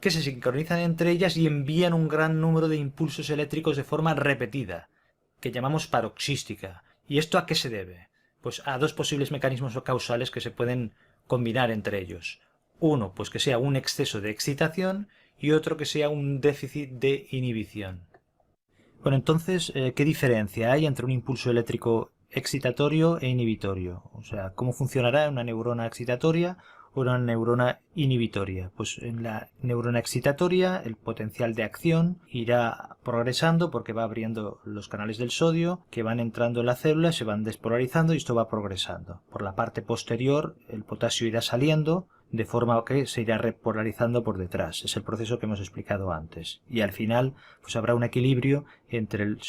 que se sincronizan entre ellas y envían un gran número de impulsos eléctricos de forma repetida, que llamamos paroxística. ¿Y esto a qué se debe? Pues a dos posibles mecanismos causales que se pueden combinar entre ellos. Uno, pues que sea un exceso de excitación y otro que sea un déficit de inhibición. Bueno, entonces, ¿qué diferencia hay entre un impulso eléctrico excitatorio e inhibitorio? O sea, ¿cómo funcionará una neurona excitatoria o una neurona inhibitoria? Pues en la neurona excitatoria el potencial de acción irá progresando porque va abriendo los canales del sodio que van entrando en la célula, se van despolarizando y esto va progresando. Por la parte posterior el potasio irá saliendo de forma que se irá repolarizando por detrás. Es el proceso que hemos explicado antes. Y al final pues habrá un equilibrio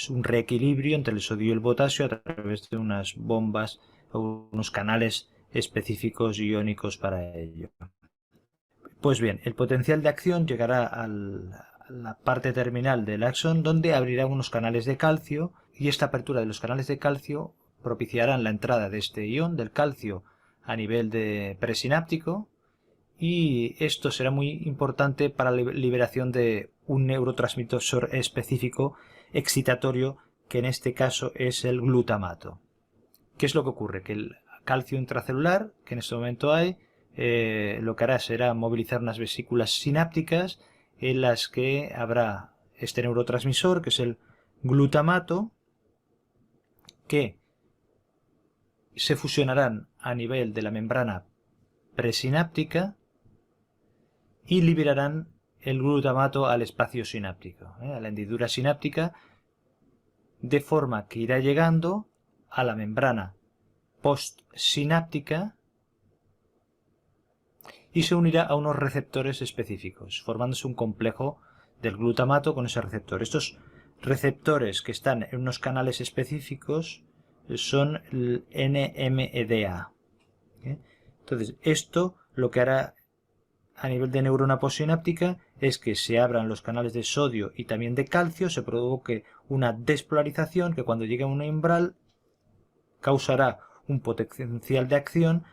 un reequilibrio entre el sodio y el potasio a través de unas bombas o unos canales específicos iónicos para ello. Pues bien, el potencial de acción llegará a la parte terminal del axón, donde abrirá unos canales de calcio, y esta apertura de los canales de calcio propiciarán la entrada de este ion del calcio a nivel de presináptico, y esto será muy importante para la liberación de un neurotransmisor específico excitatorio, que en este caso es el glutamato. ¿Qué es lo que ocurre? Que el calcio intracelular, que en este momento hay, lo que hará será movilizar unas vesículas sinápticas en las que habrá este neurotransmisor, que es el glutamato, que se fusionarán a nivel de la membrana presináptica y liberarán el glutamato al espacio sináptico, a la hendidura sináptica, de forma que irá llegando a la membrana postsináptica y se unirá a unos receptores específicos, formándose un complejo del glutamato con ese receptor. Estos receptores, que están en unos canales específicos, son el NMDA. Entonces, esto lo que hará a nivel de neurona postsináptica es que se abran los canales de sodio y también de calcio, se provoque una despolarización que cuando llegue a un umbral causará un potencial de acción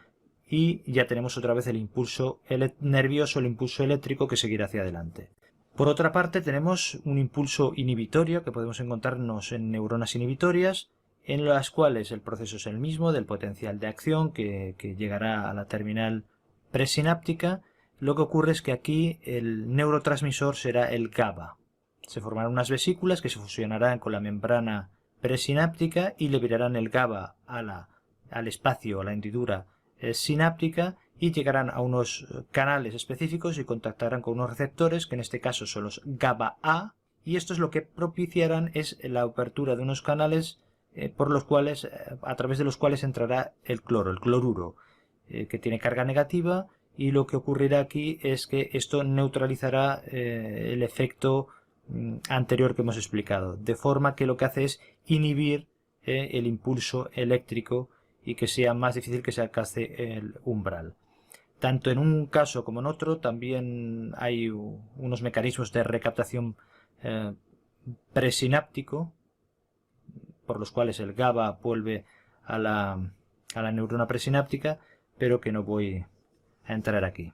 y ya tenemos otra vez el impulso nervioso, el impulso eléctrico que seguirá hacia adelante. Por otra parte, tenemos un impulso inhibitorio que podemos encontrarnos en neuronas inhibitorias, en las cuales el proceso es el mismo del potencial de acción que llegará a la terminal presináptica. Lo que ocurre es que aquí el neurotransmisor será el GABA. Se formarán unas vesículas que se fusionarán con la membrana presináptica y liberarán el GABA al espacio, a la hendidura sináptica, y llegarán a unos canales específicos y contactarán con unos receptores, que en este caso son los GABA-A, y estos lo que propiciarán es la apertura de unos canales por los cuales, a través de los cuales entrará el cloruro, que tiene carga negativa, y lo que ocurrirá aquí es que esto neutralizará el efecto anterior que hemos explicado, de forma que lo que hace es inhibir el impulso eléctrico y que sea más difícil que se alcance el umbral. Tanto en un caso como en otro también hay unos mecanismos de recaptación presináptico, por los cuales el GABA vuelve a la neurona presináptica, pero que no voy a entrar aquí.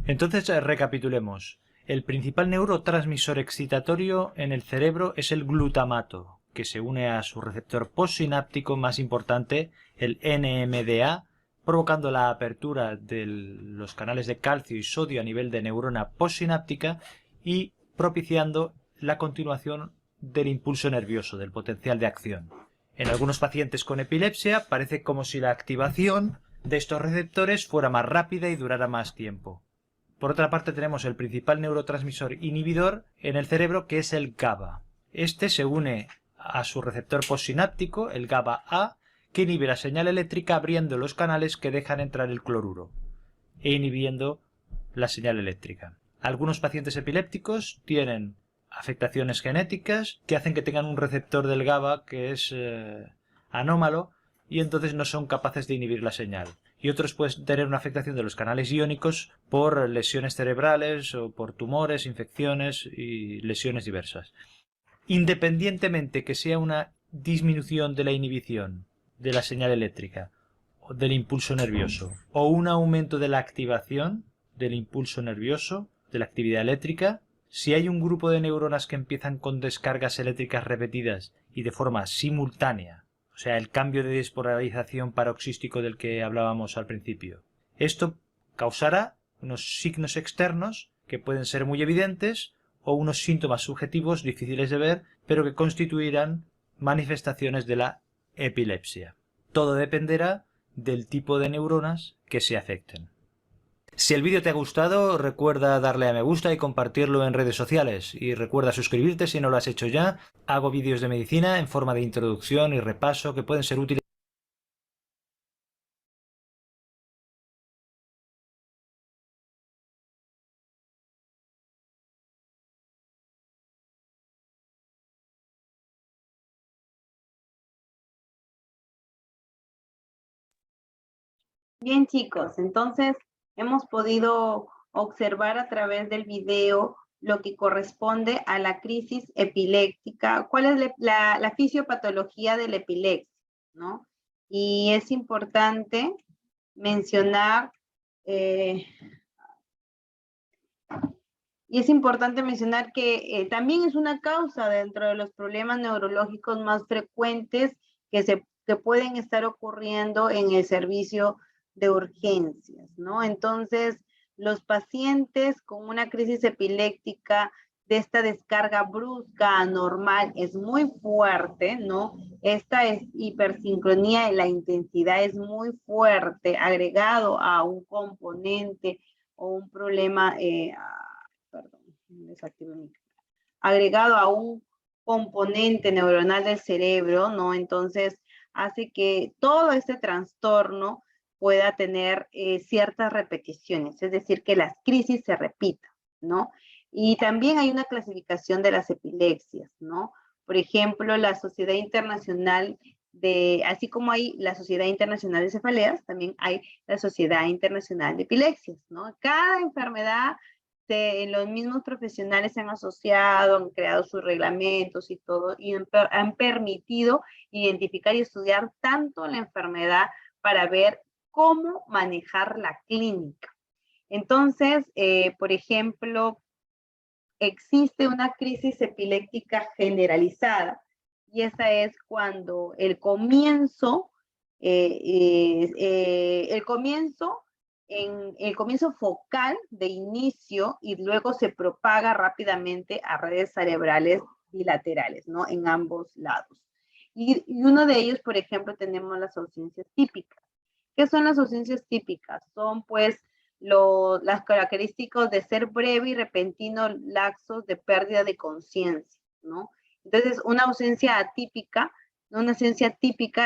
Entonces recapitulemos. El principal neurotransmisor excitatorio en el cerebro es el glutamato, que se une a su receptor postsináptico más importante, el NMDA, provocando la apertura de los canales de calcio y sodio a nivel de neurona postsináptica y propiciando la continuación del impulso nervioso, del potencial de acción. En algunos pacientes con epilepsia parece como si la activación de estos receptores fuera más rápida y durara más tiempo. Por otra parte, tenemos el principal neurotransmisor inhibidor en el cerebro, que es el GABA. Este se une a su receptor postsináptico, el GABA-A, que inhibe la señal eléctrica abriendo los canales que dejan entrar el cloruro e inhibiendo la señal eléctrica. Algunos pacientes epilépticos tienen afectaciones genéticas que hacen que tengan un receptor del GABA que es anómalo y entonces no son capaces de inhibir la señal. Y otros pueden tener una afectación de los canales iónicos por lesiones cerebrales o por tumores, infecciones y lesiones diversas. Independientemente que sea una disminución de la inhibición de la señal eléctrica o del impulso nervioso o un aumento de la activación del impulso nervioso, de la actividad eléctrica, si hay un grupo de neuronas que empiezan con descargas eléctricas repetidas y de forma simultánea, o sea, el cambio de despolarización paroxístico del que hablábamos al principio, esto causará unos signos externos que pueden ser muy evidentes o unos síntomas subjetivos difíciles de ver, pero que constituirán manifestaciones de la epilepsia. Todo dependerá del tipo de neuronas que se afecten. Si el vídeo te ha gustado, recuerda darle a me gusta y compartirlo en redes sociales. Y recuerda suscribirte si no lo has hecho ya. Hago vídeos de medicina en forma de introducción y repaso que pueden ser útiles Bien, chicos, entonces hemos podido observar a través del video lo que corresponde a la crisis epiléptica. ¿Cuál es la fisiopatología de la epilepsia? ¿No? Y es importante mencionar que también es una causa dentro de los problemas neurológicos más frecuentes que pueden estar ocurriendo en el servicio de urgencias, ¿no? Entonces, los pacientes con una crisis epiléptica de esta descarga brusca, anormal, es muy fuerte, ¿no? Esta es hipersincronía y la intensidad es muy fuerte, agregado a un componente o un problema, perdón, agregado a un componente neuronal del cerebro, ¿no? Entonces, hace que todo este trastorno pueda tener ciertas repeticiones, es decir, que las crisis se repitan, ¿no? Y también hay una clasificación de las epilepsias, ¿no? Por ejemplo, la Sociedad Internacional así como hay la Sociedad Internacional de Cefaleas, también hay la Sociedad Internacional de Epilepsias, ¿no? Cada enfermedad, los mismos profesionales se han asociado, han creado sus reglamentos y todo, y han permitido identificar y estudiar tanto la enfermedad para ver cómo manejar la clínica. Entonces, por ejemplo, existe una crisis epiléptica generalizada, y esa es cuando el comienzo focal de inicio y luego se propaga rápidamente a redes cerebrales bilaterales, ¿no? En ambos lados. Y uno de ellos, por ejemplo, tenemos las ausencias típicas. ¿Qué son las ausencias típicas? Son, pues, las características de ser breve y repentino lapsos de pérdida de conciencia, ¿no? Entonces, una ausencia típica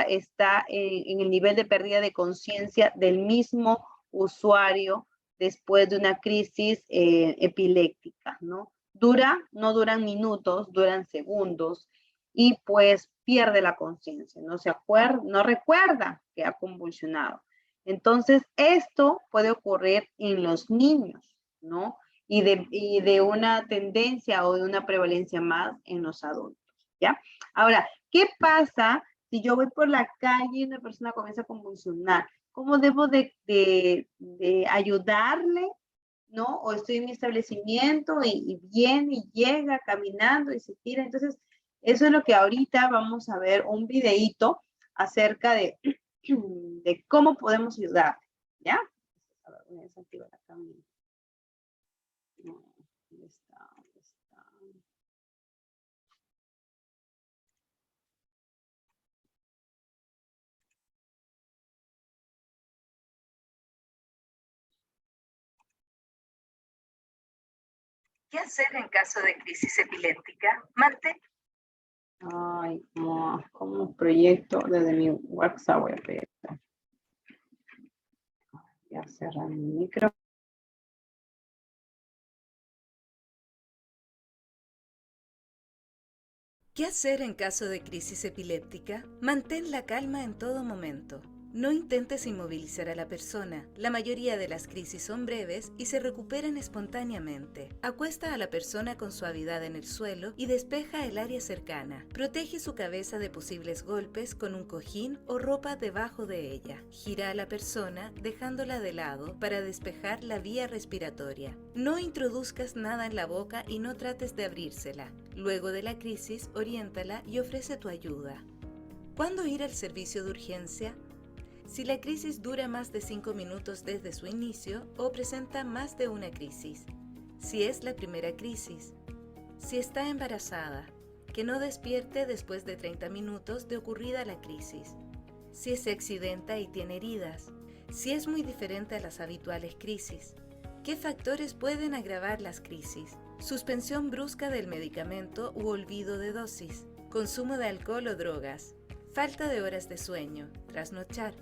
está en el nivel de pérdida de conciencia del mismo usuario después de una crisis epiléptica, ¿no? No duran minutos, duran segundos, y pues pierde la conciencia, no recuerda que ha convulsionado. Entonces, esto puede ocurrir en los niños, ¿no? Y de una tendencia o de una prevalencia más en los adultos, ¿ya? Ahora, ¿qué pasa si yo voy por la calle y una persona comienza a convulsionar? ¿Cómo debo de ayudarle, no? O estoy en mi establecimiento y viene y llega caminando y se tira. Entonces, eso es lo que ahorita vamos a ver un videíto acerca de cómo podemos ayudar, ¿ya? A ver, voy a desactivar acá mi... No, ¿dónde está? ¿Dónde está? ¿Qué hacer en caso de crisis epiléptica? Mantén. Ay, como proyecto desde mi WhatsApp voy a pedir. Voy a cerrar mi micro. ¿Qué hacer en caso de crisis epiléptica? Mantén la calma en todo momento. No intentes inmovilizar a la persona. La mayoría de las crisis son breves y se recuperan espontáneamente. Acuesta a la persona con suavidad en el suelo y despeja el área cercana. Protege su cabeza de posibles golpes con un cojín o ropa debajo de ella. Gira a la persona dejándola de lado para despejar la vía respiratoria. No introduzcas nada en la boca y no trates de abrírsela. Luego de la crisis, oriéntala y ofrece tu ayuda. ¿Cuándo ir al servicio de urgencia? Si la crisis dura más de 5 minutos desde su inicio o presenta más de una crisis. Si es la primera crisis. Si está embarazada, que no despierte después de 30 minutos de ocurrida la crisis. Si se accidenta y tiene heridas. Si es muy diferente a las habituales crisis. ¿Qué factores pueden agravar las crisis? Suspensión brusca del medicamento u olvido de dosis. Consumo de alcohol o drogas. Falta de horas de sueño. Trasnochar.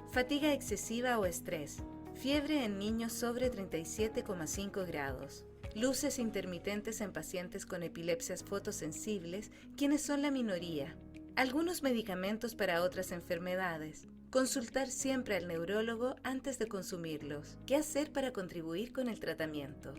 Fatiga excesiva o estrés. Fiebre en niños sobre 37,5 grados. Luces intermitentes en pacientes con epilepsias fotosensibles, quienes son la minoría. Algunos medicamentos para otras enfermedades. Consultar siempre al neurólogo antes de consumirlos. ¿Qué hacer para contribuir con el tratamiento?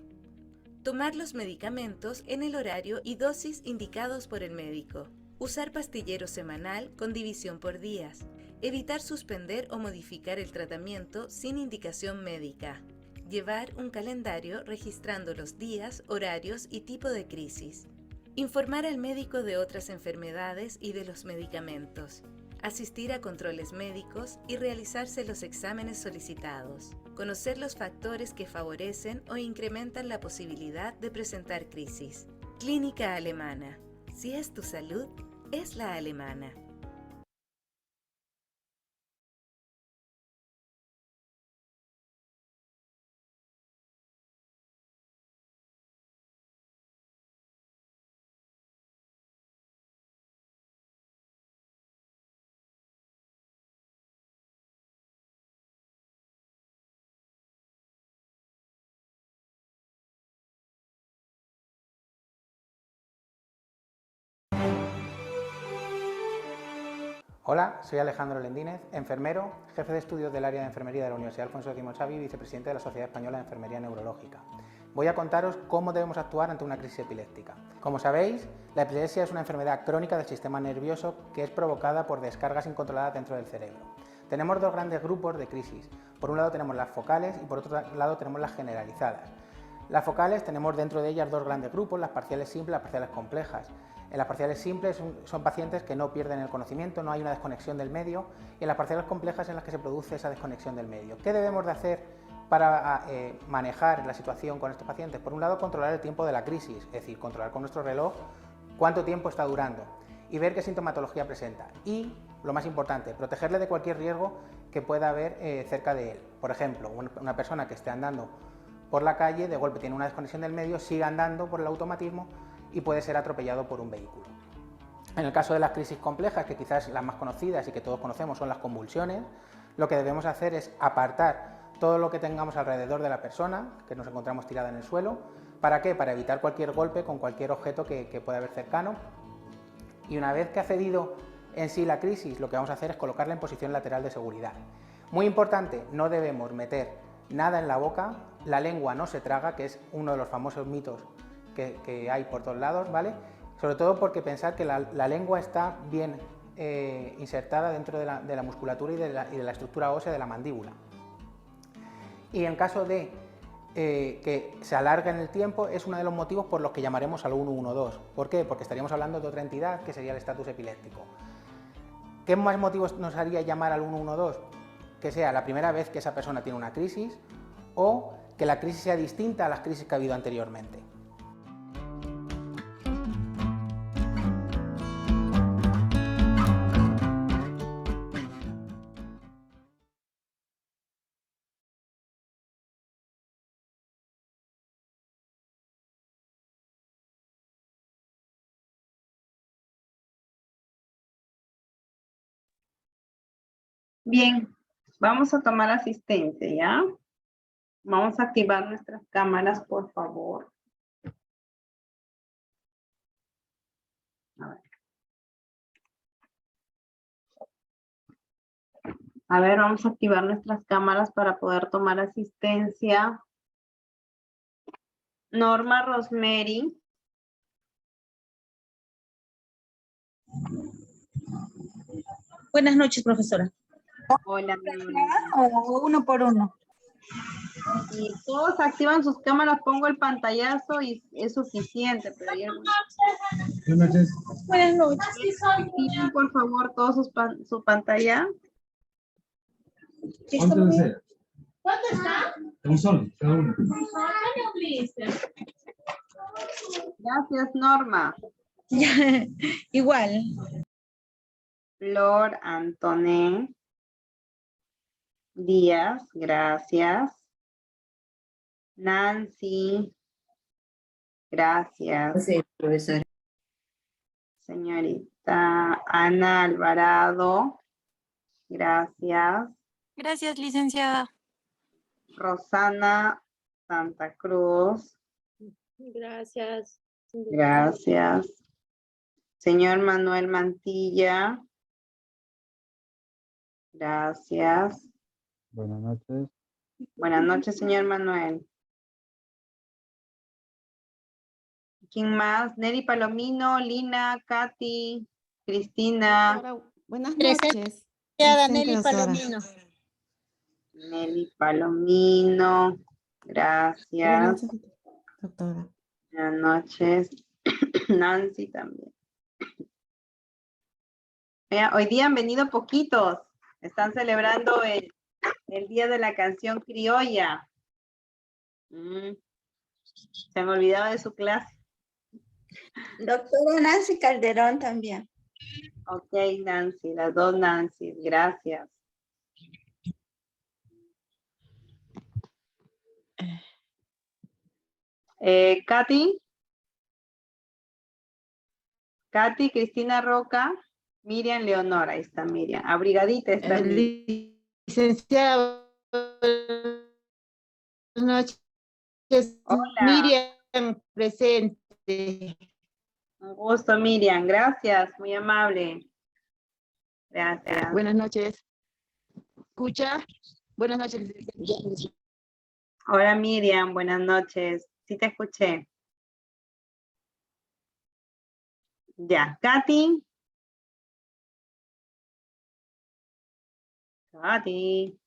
Tomar los medicamentos en el horario y dosis indicados por el médico. Usar pastillero semanal con división por días. Evitar suspender o modificar el tratamiento sin indicación médica. Llevar un calendario registrando los días, horarios y tipo de crisis. Informar al médico de otras enfermedades y de los medicamentos. Asistir a controles médicos y realizarse los exámenes solicitados. Conocer los factores que favorecen o incrementan la posibilidad de presentar crisis. Clínica Alemana. Si es tu salud, es la alemana. Hola, soy Alejandro Lendínez, enfermero, jefe de estudios del área de enfermería de la Universidad Alfonso X Xavi y vicepresidente de la Sociedad Española de Enfermería Neurológica. Voy a contaros cómo debemos actuar ante una crisis epiléptica. Como sabéis, la epilepsia es una enfermedad crónica del sistema nervioso que es provocada por descargas incontroladas dentro del cerebro. Tenemos dos grandes grupos de crisis. Por un lado tenemos las focales y por otro lado tenemos las generalizadas. Las focales tenemos dentro de ellas dos grandes grupos, las parciales simples y las parciales complejas. En las parciales simples son pacientes que no pierden el conocimiento, no hay una desconexión del medio, y en las parciales complejas en las que se produce esa desconexión del medio. ¿Qué debemos de hacer para manejar la situación con estos pacientes? Por un lado, controlar el tiempo de la crisis, es decir, controlar con nuestro reloj cuánto tiempo está durando y ver qué sintomatología presenta. Y, lo más importante, protegerle de cualquier riesgo que pueda haber cerca de él. Por ejemplo, una persona que esté andando por la calle, de golpe tiene una desconexión del medio, sigue andando por el automatismo y puede ser atropellado por un vehículo. En el caso de las crisis complejas, que quizás las más conocidas y que todos conocemos son las convulsiones, lo que debemos hacer es apartar todo lo que tengamos alrededor de la persona, que nos encontramos tirada en el suelo. ¿Para qué? Para evitar cualquier golpe con cualquier objeto que pueda haber cercano. Y una vez que ha cedido en sí la crisis, lo que vamos a hacer es colocarla en posición lateral de seguridad. Muy importante, no debemos meter nada en la boca, la lengua no se traga, que es uno de los famosos mitos que hay por todos lados, ¿vale? Sobre todo porque pensar que la lengua está bien insertada dentro de la musculatura y de la estructura ósea de la mandíbula. Y en caso de que se alargue en el tiempo, es uno de los motivos por los que llamaremos al 112. ¿Por qué? Porque estaríamos hablando de otra entidad que sería el estatus epiléptico. ¿Qué más motivos nos haría llamar al 112? Que sea la primera vez que esa persona tiene una crisis o que la crisis sea distinta a las crisis que ha habido anteriormente. Bien, vamos a tomar asistencia, ¿ya? Vamos a activar nuestras cámaras, por favor. A ver, vamos a activar nuestras cámaras para poder tomar asistencia. Norma Rosemary. Buenas noches, profesora. Hola, o uno por uno. Si todos activan sus cámaras, pongo el pantallazo y es suficiente. Pero hay algunos... Buenas noches. Buenas noches. Activen, por favor, todos su pantalla. ¿Cuánto desea? ¿Cuánto está? Un sol, cada uno. Gracias, Norma. Igual. Flor Antoné Díaz, gracias. Nancy, gracias. Sí, profesor. Señorita Ana Alvarado, gracias. Gracias, licenciada. Rosana Santa Cruz, Gracias. gracias. Señor Manuel Mantilla, Gracias. Buenas noches. Buenas noches, señor Manuel. ¿Quién más? Nelly Palomino, Lina, Katy, Cristina. Buenas Presente. noches. Nelly Presente, doctora. Palomino. Nelly Palomino. Buenas Gracias. noches, doctora. Buenas noches. Nancy también. Vea, hoy día han venido poquitos. Están celebrando el Día de la Canción Criolla. Se han olvidado de su clase. Doctora Nancy Calderón también. Ok, Nancy, las dos Nancy, gracias. Katy. Katy, Cristina Roca, Miriam Leonora, ahí está Miriam. Abrigadita está Miriam. Licenciada, buenas noches. Hola. Miriam, presente. Un gusto, Miriam, gracias, muy amable. Gracias. Buenas noches. ¿Escucha? Buenas noches, licenciada. Hola, Miriam, buenas noches. Sí te escuché. Ya, Katy. Katy.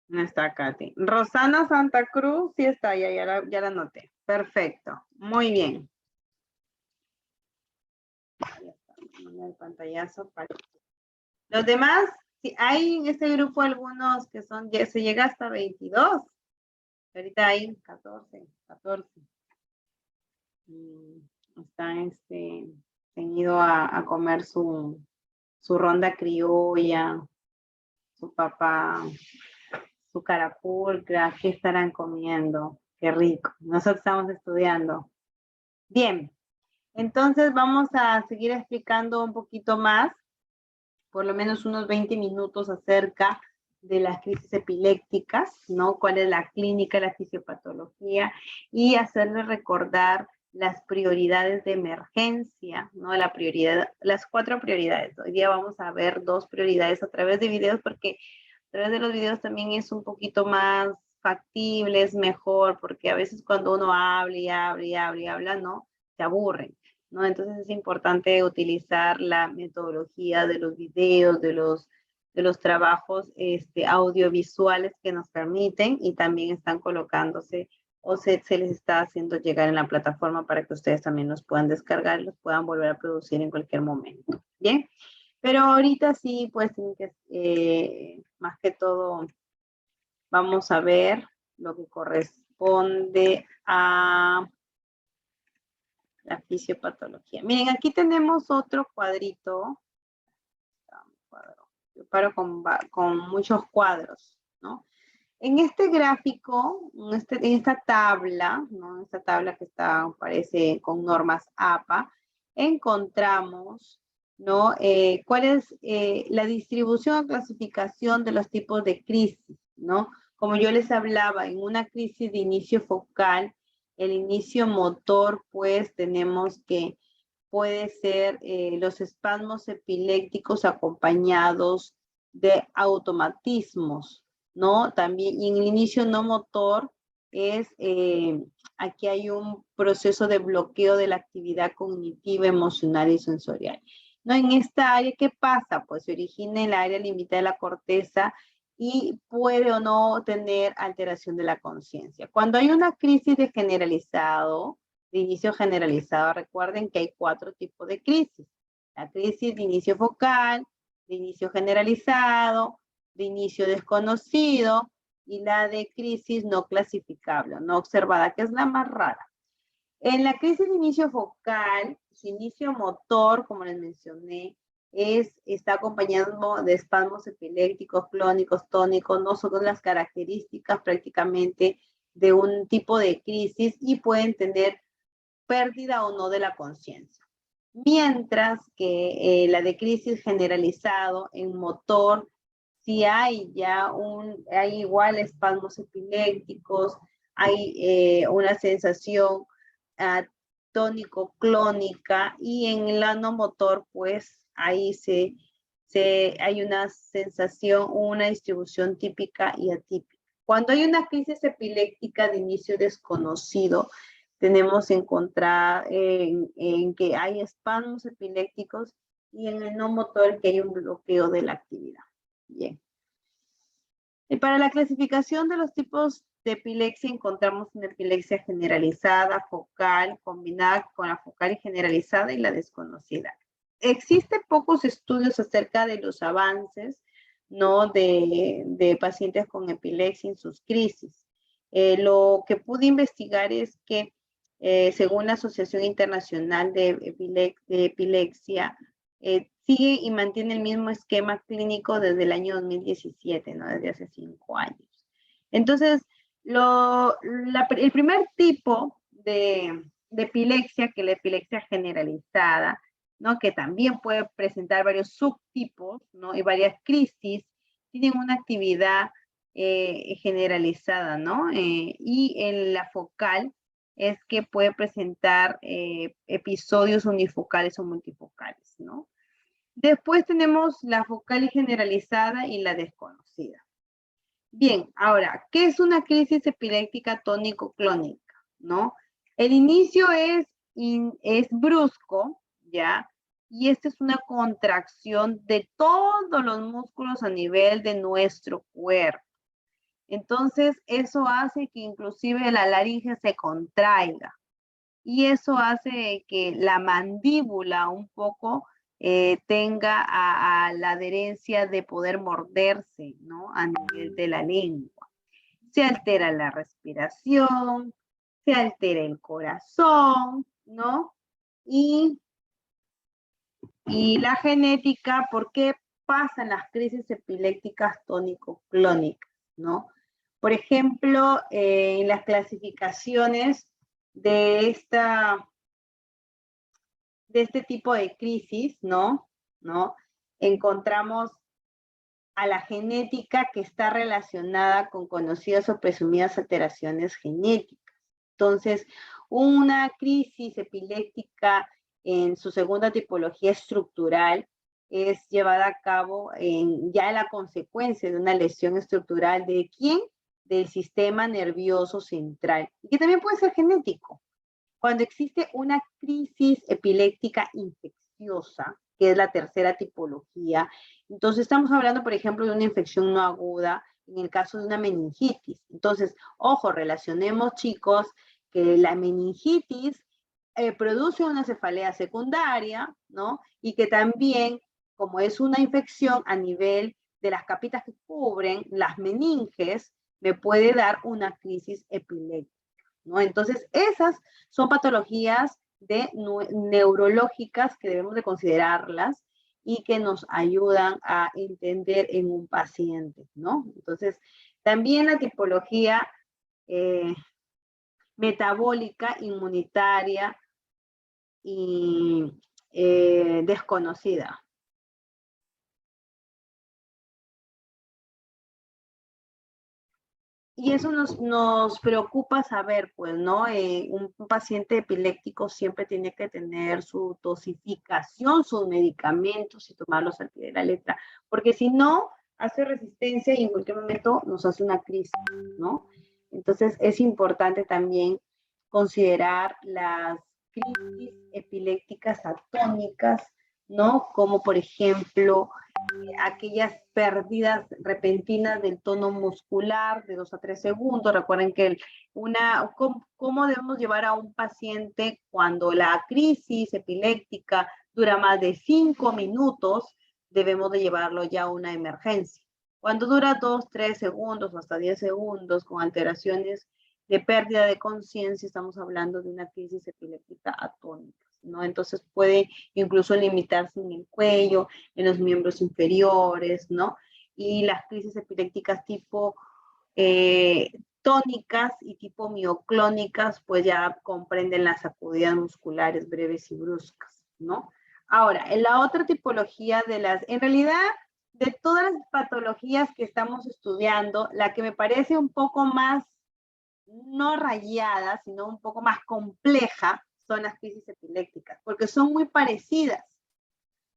No está Katy. Rosana Santa Cruz, sí está, ya la anoté. Perfecto, muy bien. Ya está, el pantallazo para... Los demás, si hay en este grupo algunos que son, ya se llega hasta 22. Ahorita hay 14. Están, se han ido a comer su ronda criolla, su papa, su carapulcra. ¿Qué estarán comiendo? Qué rico. Nosotros estamos estudiando. Bien, entonces vamos a seguir explicando un poquito más, por lo menos unos 20 minutos acerca de las crisis epilépticas, ¿no? Cuál es la clínica, la fisiopatología, y hacerles recordar las prioridades de emergencia, ¿no? Las 4 prioridades. Hoy día vamos a ver 2 prioridades a través de videos, porque a través de los videos también es un poquito más factible, es mejor, porque a veces cuando uno habla, ¿no? Se aburren, ¿no? Entonces es importante utilizar la metodología de los videos, de los trabajos audiovisuales que nos permiten, y también están colocándose o se les está haciendo llegar en la plataforma para que ustedes también los puedan descargar y los puedan volver a producir en cualquier momento. Bien, pero ahorita sí, pues más que todo vamos a ver lo que corresponde a la fisiopatología. Miren, aquí tenemos otro cuadrito. Yo paro con muchos cuadros, ¿no? En este gráfico, en esta tabla, ¿no? Esta tabla que aparece con normas APA, encontramos, ¿no? Cuál es la distribución o clasificación de los tipos de crisis, ¿no? Como yo les hablaba, en una crisis de inicio focal, el inicio motor, pues tenemos que puede ser los espasmos epilépticos acompañados de automatismos, ¿no? También, y en el inicio no motor aquí hay un proceso de bloqueo de la actividad cognitiva, emocional y sensorial. ¿No? En esta área, ¿qué pasa? Pues se origina en la área limitada de la corteza y puede o no tener alteración de la conciencia. Cuando hay una crisis de inicio generalizado, recuerden que hay 4 tipos de crisis. La crisis de inicio focal, de inicio generalizado, de inicio desconocido y la de crisis no clasificable, no observada, que es la más rara. En la crisis de inicio focal, su inicio motor, como les mencioné, está acompañado de espasmos epilépticos, clónicos, tónicos, no son las características prácticamente de un tipo de crisis y pueden tener pérdida o no de la conciencia. Mientras que la de crisis generalizado en motor, si hay hay igual espasmos epilépticos, hay una sensación tónico-clónica, y en el ano motor pues ahí hay una sensación, una distribución típica y atípica. Cuando hay una crisis epiléptica de inicio desconocido, tenemos encontrar en que hay espasmos epilépticos y en el no motor que hay un bloqueo de la actividad. Bien. Y para la clasificación de los tipos de epilepsia encontramos una epilepsia generalizada, focal, combinada con la focal y generalizada y la desconocida. Existen pocos estudios acerca de los avances, ¿no? de pacientes con epilepsia en sus crisis. Lo que pude investigar es que según la Asociación Internacional de Epilepsia, sigue y mantiene el mismo esquema clínico desde el año 2017, ¿no? Desde hace 5 años. Entonces, el primer tipo de epilepsia, que es la epilepsia generalizada, ¿no? Que también puede presentar varios subtipos, ¿no? Y varias crisis, tienen una actividad generalizada, ¿no? Y en la focal es que puede presentar episodios unifocales o multifocales, ¿no? Después tenemos la focal y generalizada y la desconocida. Bien, ahora, ¿qué es una crisis epiléptica tónico-clónica? ¿No? El inicio es brusco, ¿ya? Y esta es una contracción de todos los músculos a nivel de nuestro cuerpo. Entonces, eso hace que inclusive la laringe se contraiga. Y eso hace que la mandíbula un poco tenga a la adherencia de poder morderse, ¿no? A nivel de la lengua. Se altera la respiración, se altera el corazón, ¿no? Y la genética, ¿por qué pasan las crisis epilépticas tónico-clónicas, ¿no? Por ejemplo, en las clasificaciones de este tipo de crisis, ¿no? Encontramos a la genética que está relacionada con conocidas o presumidas alteraciones genéticas. Entonces, una crisis epiléptica en su segunda tipología estructural es llevada a cabo ya en la consecuencia de una lesión estructural ¿de quién? Del sistema nervioso central, y que también puede ser genético. Cuando existe una crisis epiléptica infecciosa, que es la tercera tipología, entonces estamos hablando, por ejemplo, de una infección no aguda, en el caso de una meningitis. Entonces, ojo, relacionemos, chicos, que la meningitis produce una cefalea secundaria, ¿no? Y que también, como es una infección a nivel de las capitas que cubren las meninges, me puede dar una crisis epiléptica, ¿no? Entonces, esas son patologías neurológicas que debemos de considerarlas y que nos ayudan a entender en un paciente, ¿no? Entonces, también la tipología metabólica, inmunitaria y desconocida. Y eso nos preocupa saber, pues, ¿no? Un paciente epiléptico siempre tiene que tener su dosificación, sus medicamentos y tomarlos al pie de la letra, porque si no, hace resistencia y en cualquier momento nos hace una crisis, ¿no? Entonces, es importante también considerar las crisis epilépticas atónicas, ¿no? Como, por ejemplo, aquellas pérdidas repentinas del tono muscular de 2 a 3 segundos. Recuerden que ¿cómo debemos llevar a un paciente cuando la crisis epiléptica dura más de 5 minutos? Debemos de llevarlo ya a una emergencia. Cuando dura 2, 3 segundos o hasta 10 segundos con alteraciones de pérdida de conciencia, estamos hablando de una crisis epiléptica atónica, ¿no? Entonces puede incluso limitarse en el cuello, en los miembros inferiores, ¿no? Y las crisis epilépticas tipo tónicas y tipo mioclónicas, pues ya comprenden las sacudidas musculares breves y bruscas, ¿no? Ahora, en la otra tipología en realidad, de todas las patologías que estamos estudiando, la que me parece un poco más, no rayada, sino un poco más compleja, son las crisis epilépticas, porque son muy parecidas.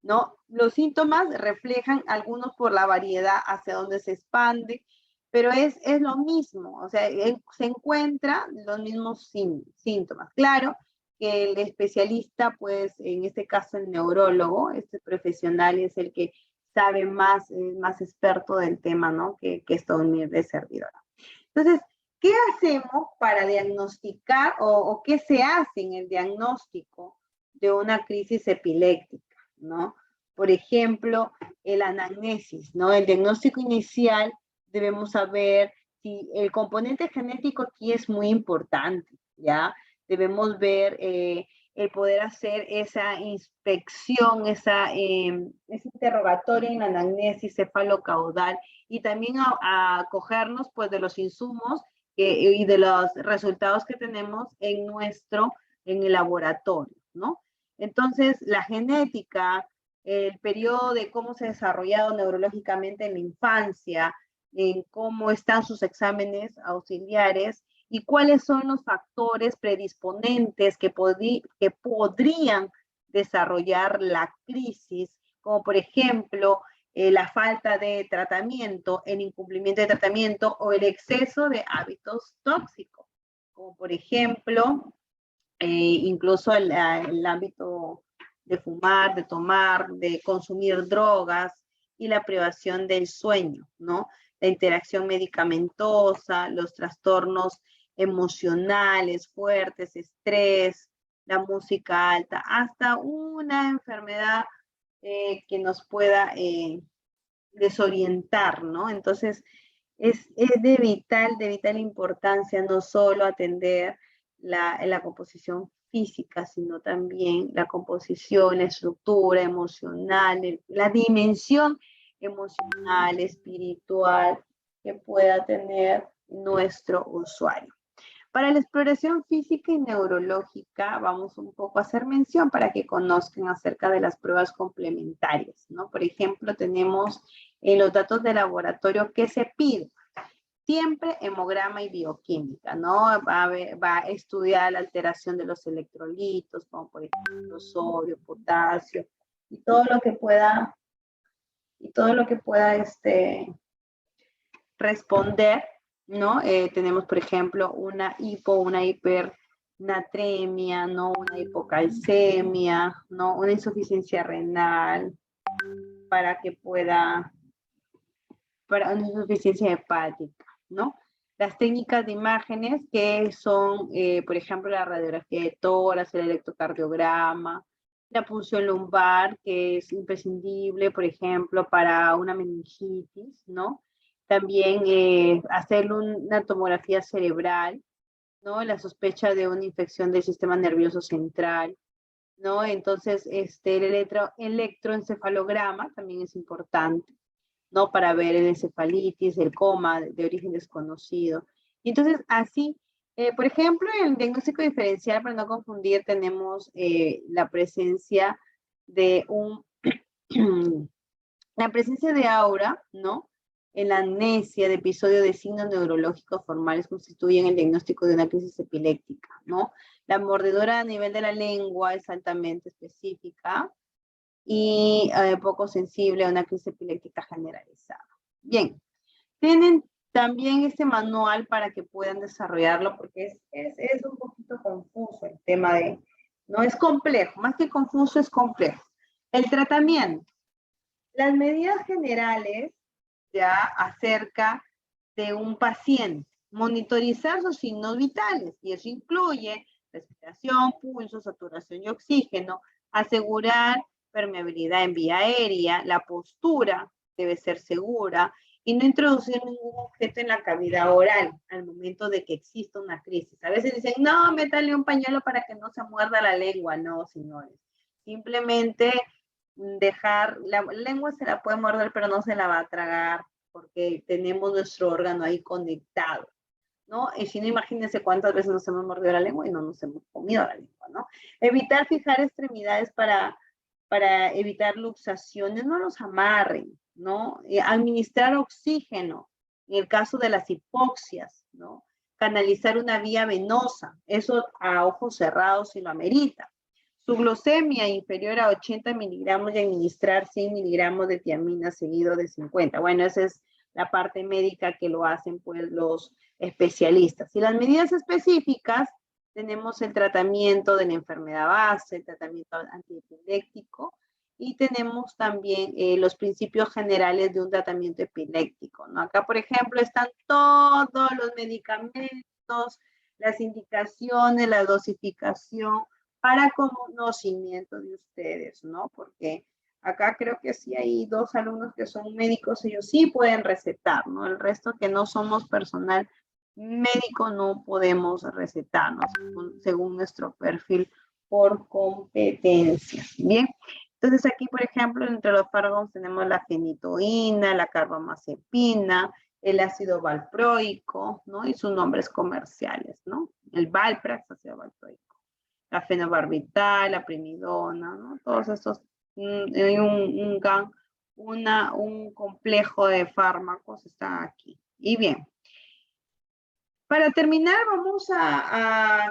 ¿no? Los síntomas reflejan algunos por la variedad hacia donde se expande, pero es lo mismo, o sea, se encuentran los mismos síntomas. Claro que el especialista, pues, en este caso el neurólogo, este profesional es el que sabe más, es más experto del tema, ¿no? Que esta humilde servidora. Entonces, ¿qué hacemos para diagnosticar o qué se hace en el diagnóstico de una crisis epiléptica, ¿no? Por ejemplo, el anamnesis, ¿no? El diagnóstico inicial debemos saber si el componente genético aquí es muy importante, ¿ya? Debemos ver el poder hacer esa inspección, ese interrogatorio en la anamnesis cefalocaudal y también acogernos pues de los insumos y de los resultados que tenemos en el laboratorio, ¿no? Entonces, la genética, el periodo de cómo se ha desarrollado neurológicamente en la infancia, en cómo están sus exámenes auxiliares y cuáles son los factores predisponentes que podrían desarrollar la crisis, como por ejemplo la falta de tratamiento, el incumplimiento de tratamiento o el exceso de hábitos tóxicos, como por ejemplo incluso el ámbito de fumar, de tomar, de consumir drogas y la privación del sueño, ¿no? La interacción medicamentosa, los trastornos emocionales fuertes, estrés, la música alta, hasta una enfermedad que nos pueda desorientar, ¿no? Entonces, es de vital importancia no solo atender la composición física, sino también la composición, la estructura emocional, la dimensión emocional, espiritual que pueda tener nuestro usuario. Para la exploración física y neurológica vamos un poco a hacer mención para que conozcan acerca de las pruebas complementarias, ¿no? Por ejemplo, tenemos los datos de laboratorio que se piden. Siempre hemograma y bioquímica, ¿no? Va a estudiar la alteración de los electrolitos, como por ejemplo sodio, potasio, y todo lo que pueda responder, ¿no? Tenemos, por ejemplo, una hipernatremia, ¿no? Una hipocalcemia, ¿no? Una insuficiencia renal, para una insuficiencia hepática, ¿no? Las técnicas de imágenes que son, por ejemplo, la radiografía de tórax, el electrocardiograma, la punción lumbar, que es imprescindible, por ejemplo, para una meningitis, ¿no? También hacer una tomografía cerebral, ¿no? La sospecha de una infección del sistema nervioso central, ¿no? Entonces, el electroencefalograma también es importante, ¿no? Para ver el encefalitis, el coma de origen desconocido. Y entonces, así, por ejemplo, en el diagnóstico diferencial, para no confundir, tenemos la presencia de la presencia de aura, ¿no? En la amnesia de episodio de signos neurológicos formales constituyen el diagnóstico de una crisis epiléptica, ¿no? La mordedura a nivel de la lengua es altamente específica y poco sensible a una crisis epiléptica generalizada. Bien, tienen también este manual para que puedan desarrollarlo porque es un poquito confuso el tema no es complejo, más que confuso es complejo. El tratamiento, las medidas generales ya acerca de un paciente, monitorizar sus signos vitales y eso incluye respiración, pulso, saturación y oxígeno, asegurar permeabilidad en vía aérea, la postura debe ser segura y no introducir ningún objeto en la cavidad oral al momento de que exista una crisis. A veces dicen, no, métale un pañuelo para que no se muerda la lengua. No, señores. Simplemente la lengua se la puede morder, pero no se la va a tragar porque tenemos nuestro órgano ahí conectado, ¿no? Y si no, imagínense cuántas veces nos hemos mordido la lengua y no nos hemos comido la lengua, ¿no? Evitar fijar extremidades para evitar luxaciones, no los amarren, ¿no? Administrar oxígeno, en el caso de las hipoxias, ¿no? Canalizar una vía venosa, eso a ojos cerrados si lo amerita. Su glucemia inferior a 80 miligramos y administrar 100 miligramos de tiamina seguido de 50. Bueno, esa es la parte médica que lo hacen pues los especialistas. Y las medidas específicas, tenemos el tratamiento de la enfermedad base, el tratamiento antiepiléptico, y tenemos también los principios generales de un tratamiento epiléptico, ¿no? Acá, por ejemplo, están todos los medicamentos, las indicaciones, la dosificación, para conocimiento de ustedes, ¿no? Porque acá creo que sí hay 2 alumnos que son médicos, ellos sí pueden recetar, ¿no? El resto que no somos personal médico no podemos recetarnos según nuestro perfil por competencia. Bien, entonces aquí, por ejemplo, entre los fármacos tenemos la fenitoína, la carbamazepina, el ácido valproico, ¿no? Y sus nombres comerciales, ¿no? El Valprax, ácido valproico, la fenobarbital, la primidona, ¿no? Todos estos, hay un complejo de fármacos está aquí. Y bien, para terminar, vamos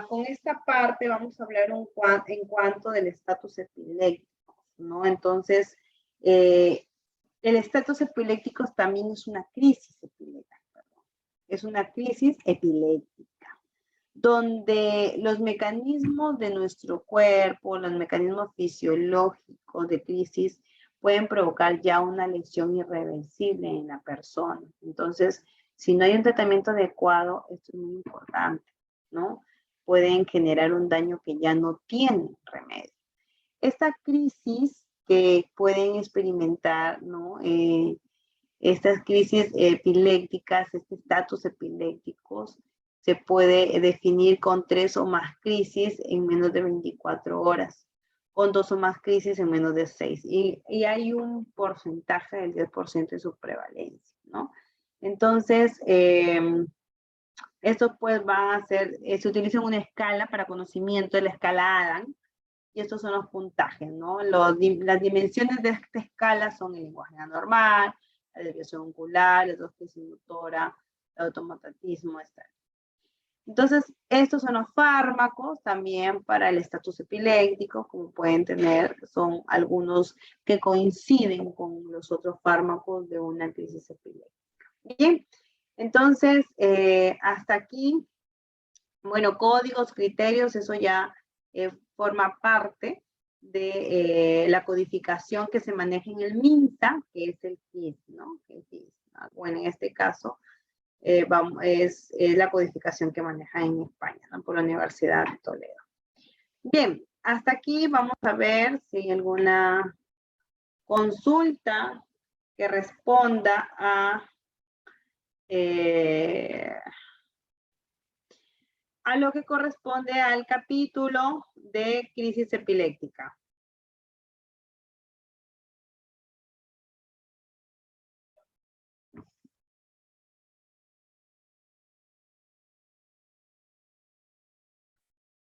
con esta parte, vamos a hablar en cuanto del estatus epiléptico, ¿no? Entonces, el estatus epiléptico también es una crisis epiléptica, perdón. Es una crisis epiléptica, donde los mecanismos de nuestro cuerpo, los mecanismos fisiológicos de crisis pueden provocar ya una lesión irreversible en la persona. Entonces, si no hay un tratamiento adecuado, esto es muy importante, ¿no? Pueden generar un daño que ya no tiene remedio. Esta crisis que pueden experimentar, ¿no? Estas crisis epilépticas, este estatus epilépticos, se puede definir con 3 o más crisis en menos de 24 horas, con 2 o más crisis en menos de 6. Y hay un porcentaje del 10% de su prevalencia, ¿no? Entonces, esto pues va a ser, se utiliza una escala para conocimiento de la escala Adam, y estos son los puntajes, ¿no? Las dimensiones de esta escala son el lenguaje anormal, la desviación ocular, la desviación motora, el automatatismo, etc. Entonces, estos son los fármacos también para el estatus epiléptico, como pueden tener, son algunos que coinciden con los otros fármacos de una crisis epiléptica. Bien, entonces, hasta aquí, bueno, códigos, criterios, eso ya forma parte de la codificación que se maneja en el MINSA, que es el CIS, ¿no? Bueno, en este caso, es la codificación que maneja en España, ¿no? Por la Universidad de Toledo. Bien, hasta aquí vamos a ver si hay alguna consulta que responda a lo que corresponde al capítulo de crisis epiléptica.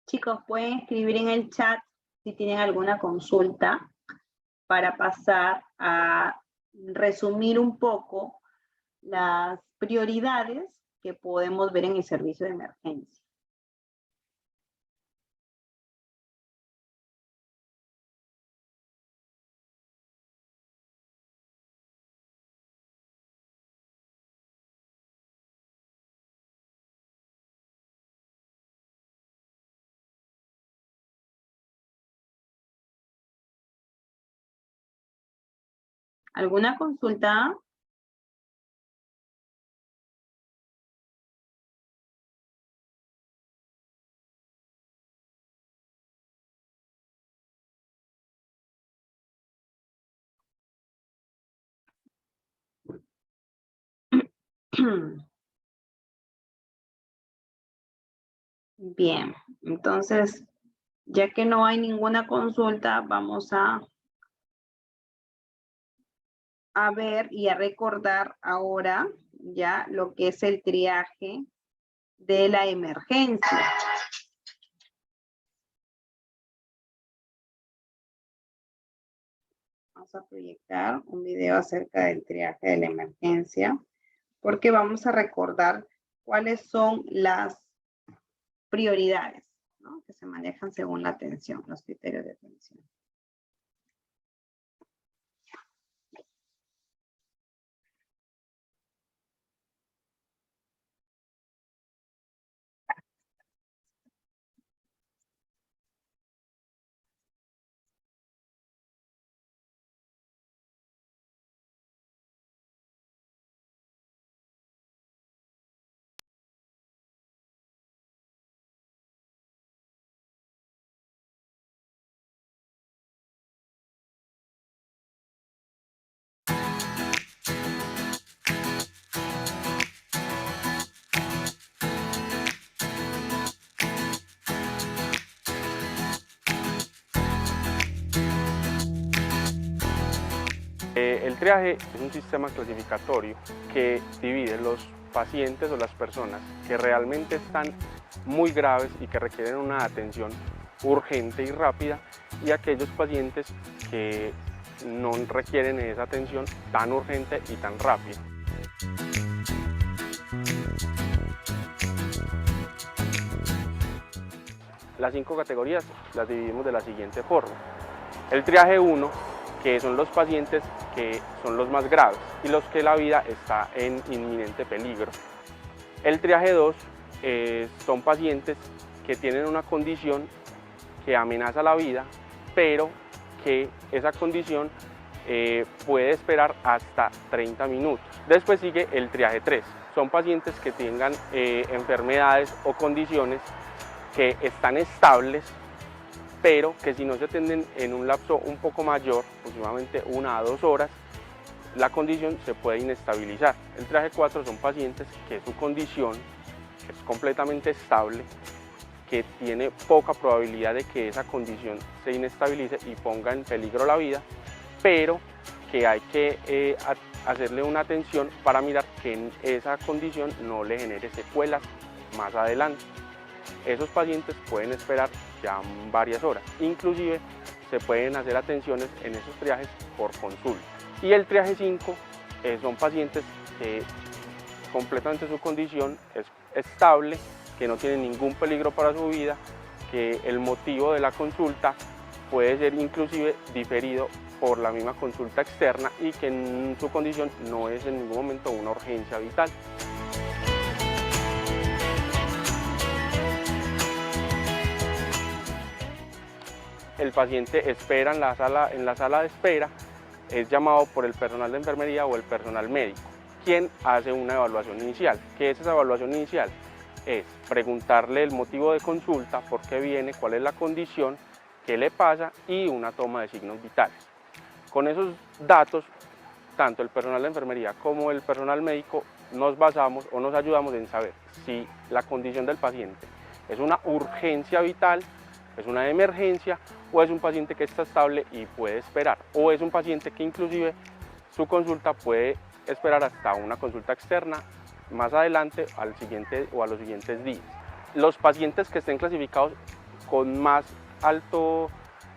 Chicos, pueden escribir en el chat si tienen alguna consulta para pasar a resumir un poco las prioridades que podemos ver en el servicio de emergencia. ¿Alguna consulta? Bien, entonces, ya que no hay ninguna consulta, vamos a ver y a recordar ahora ya lo que es el triaje de la emergencia. Vamos a proyectar un video acerca del triaje de la emergencia, porque vamos a recordar cuáles son las prioridades, ¿no? Que se manejan según la atención, los criterios de atención. El triaje es un sistema clasificatorio que divide los pacientes o las personas que realmente están muy graves y que requieren una atención urgente y rápida, y aquellos pacientes que no requieren esa atención tan urgente y tan rápida. Las 5 categorías las dividimos de la siguiente forma. El triaje 1, que son los pacientes que son los más graves y los que la vida está en inminente peligro. El triaje 2 son pacientes que tienen una condición que amenaza la vida, pero que esa condición puede esperar hasta 30 minutos. Después sigue el triaje 3, son pacientes que tengan enfermedades o condiciones que están estables, pero que si no se atienden en un lapso un poco mayor, aproximadamente 1 a 2 horas, la condición se puede inestabilizar. El triaje 4 son pacientes que su condición es completamente estable, que tiene poca probabilidad de que esa condición se inestabilice y ponga en peligro la vida, pero que hay que hacerle una atención para mirar que esa condición no le genere secuelas más adelante. Esos pacientes pueden esperar ya varias horas, inclusive se pueden hacer atenciones en esos triajes por consulta. Y el triaje 5 son pacientes que completamente su condición es estable, que no tienen ningún peligro para su vida, que el motivo de la consulta puede ser inclusive diferido por la misma consulta externa y que en su condición no es en ningún momento una urgencia vital. El paciente espera en la sala de espera, es llamado por el personal de enfermería o el personal médico, quien hace una evaluación inicial. ¿Qué es esa evaluación inicial? Es preguntarle el motivo de consulta, por qué viene, cuál es la condición, qué le pasa y una toma de signos vitales. Con esos datos, tanto el personal de enfermería como el personal médico nos basamos o nos ayudamos en saber si la condición del paciente es una urgencia vital, es una emergencia o es un paciente que está estable y puede esperar, o es un paciente que inclusive su consulta puede esperar hasta una consulta externa más adelante al siguiente o a los siguientes días. Los pacientes que estén clasificados con más alto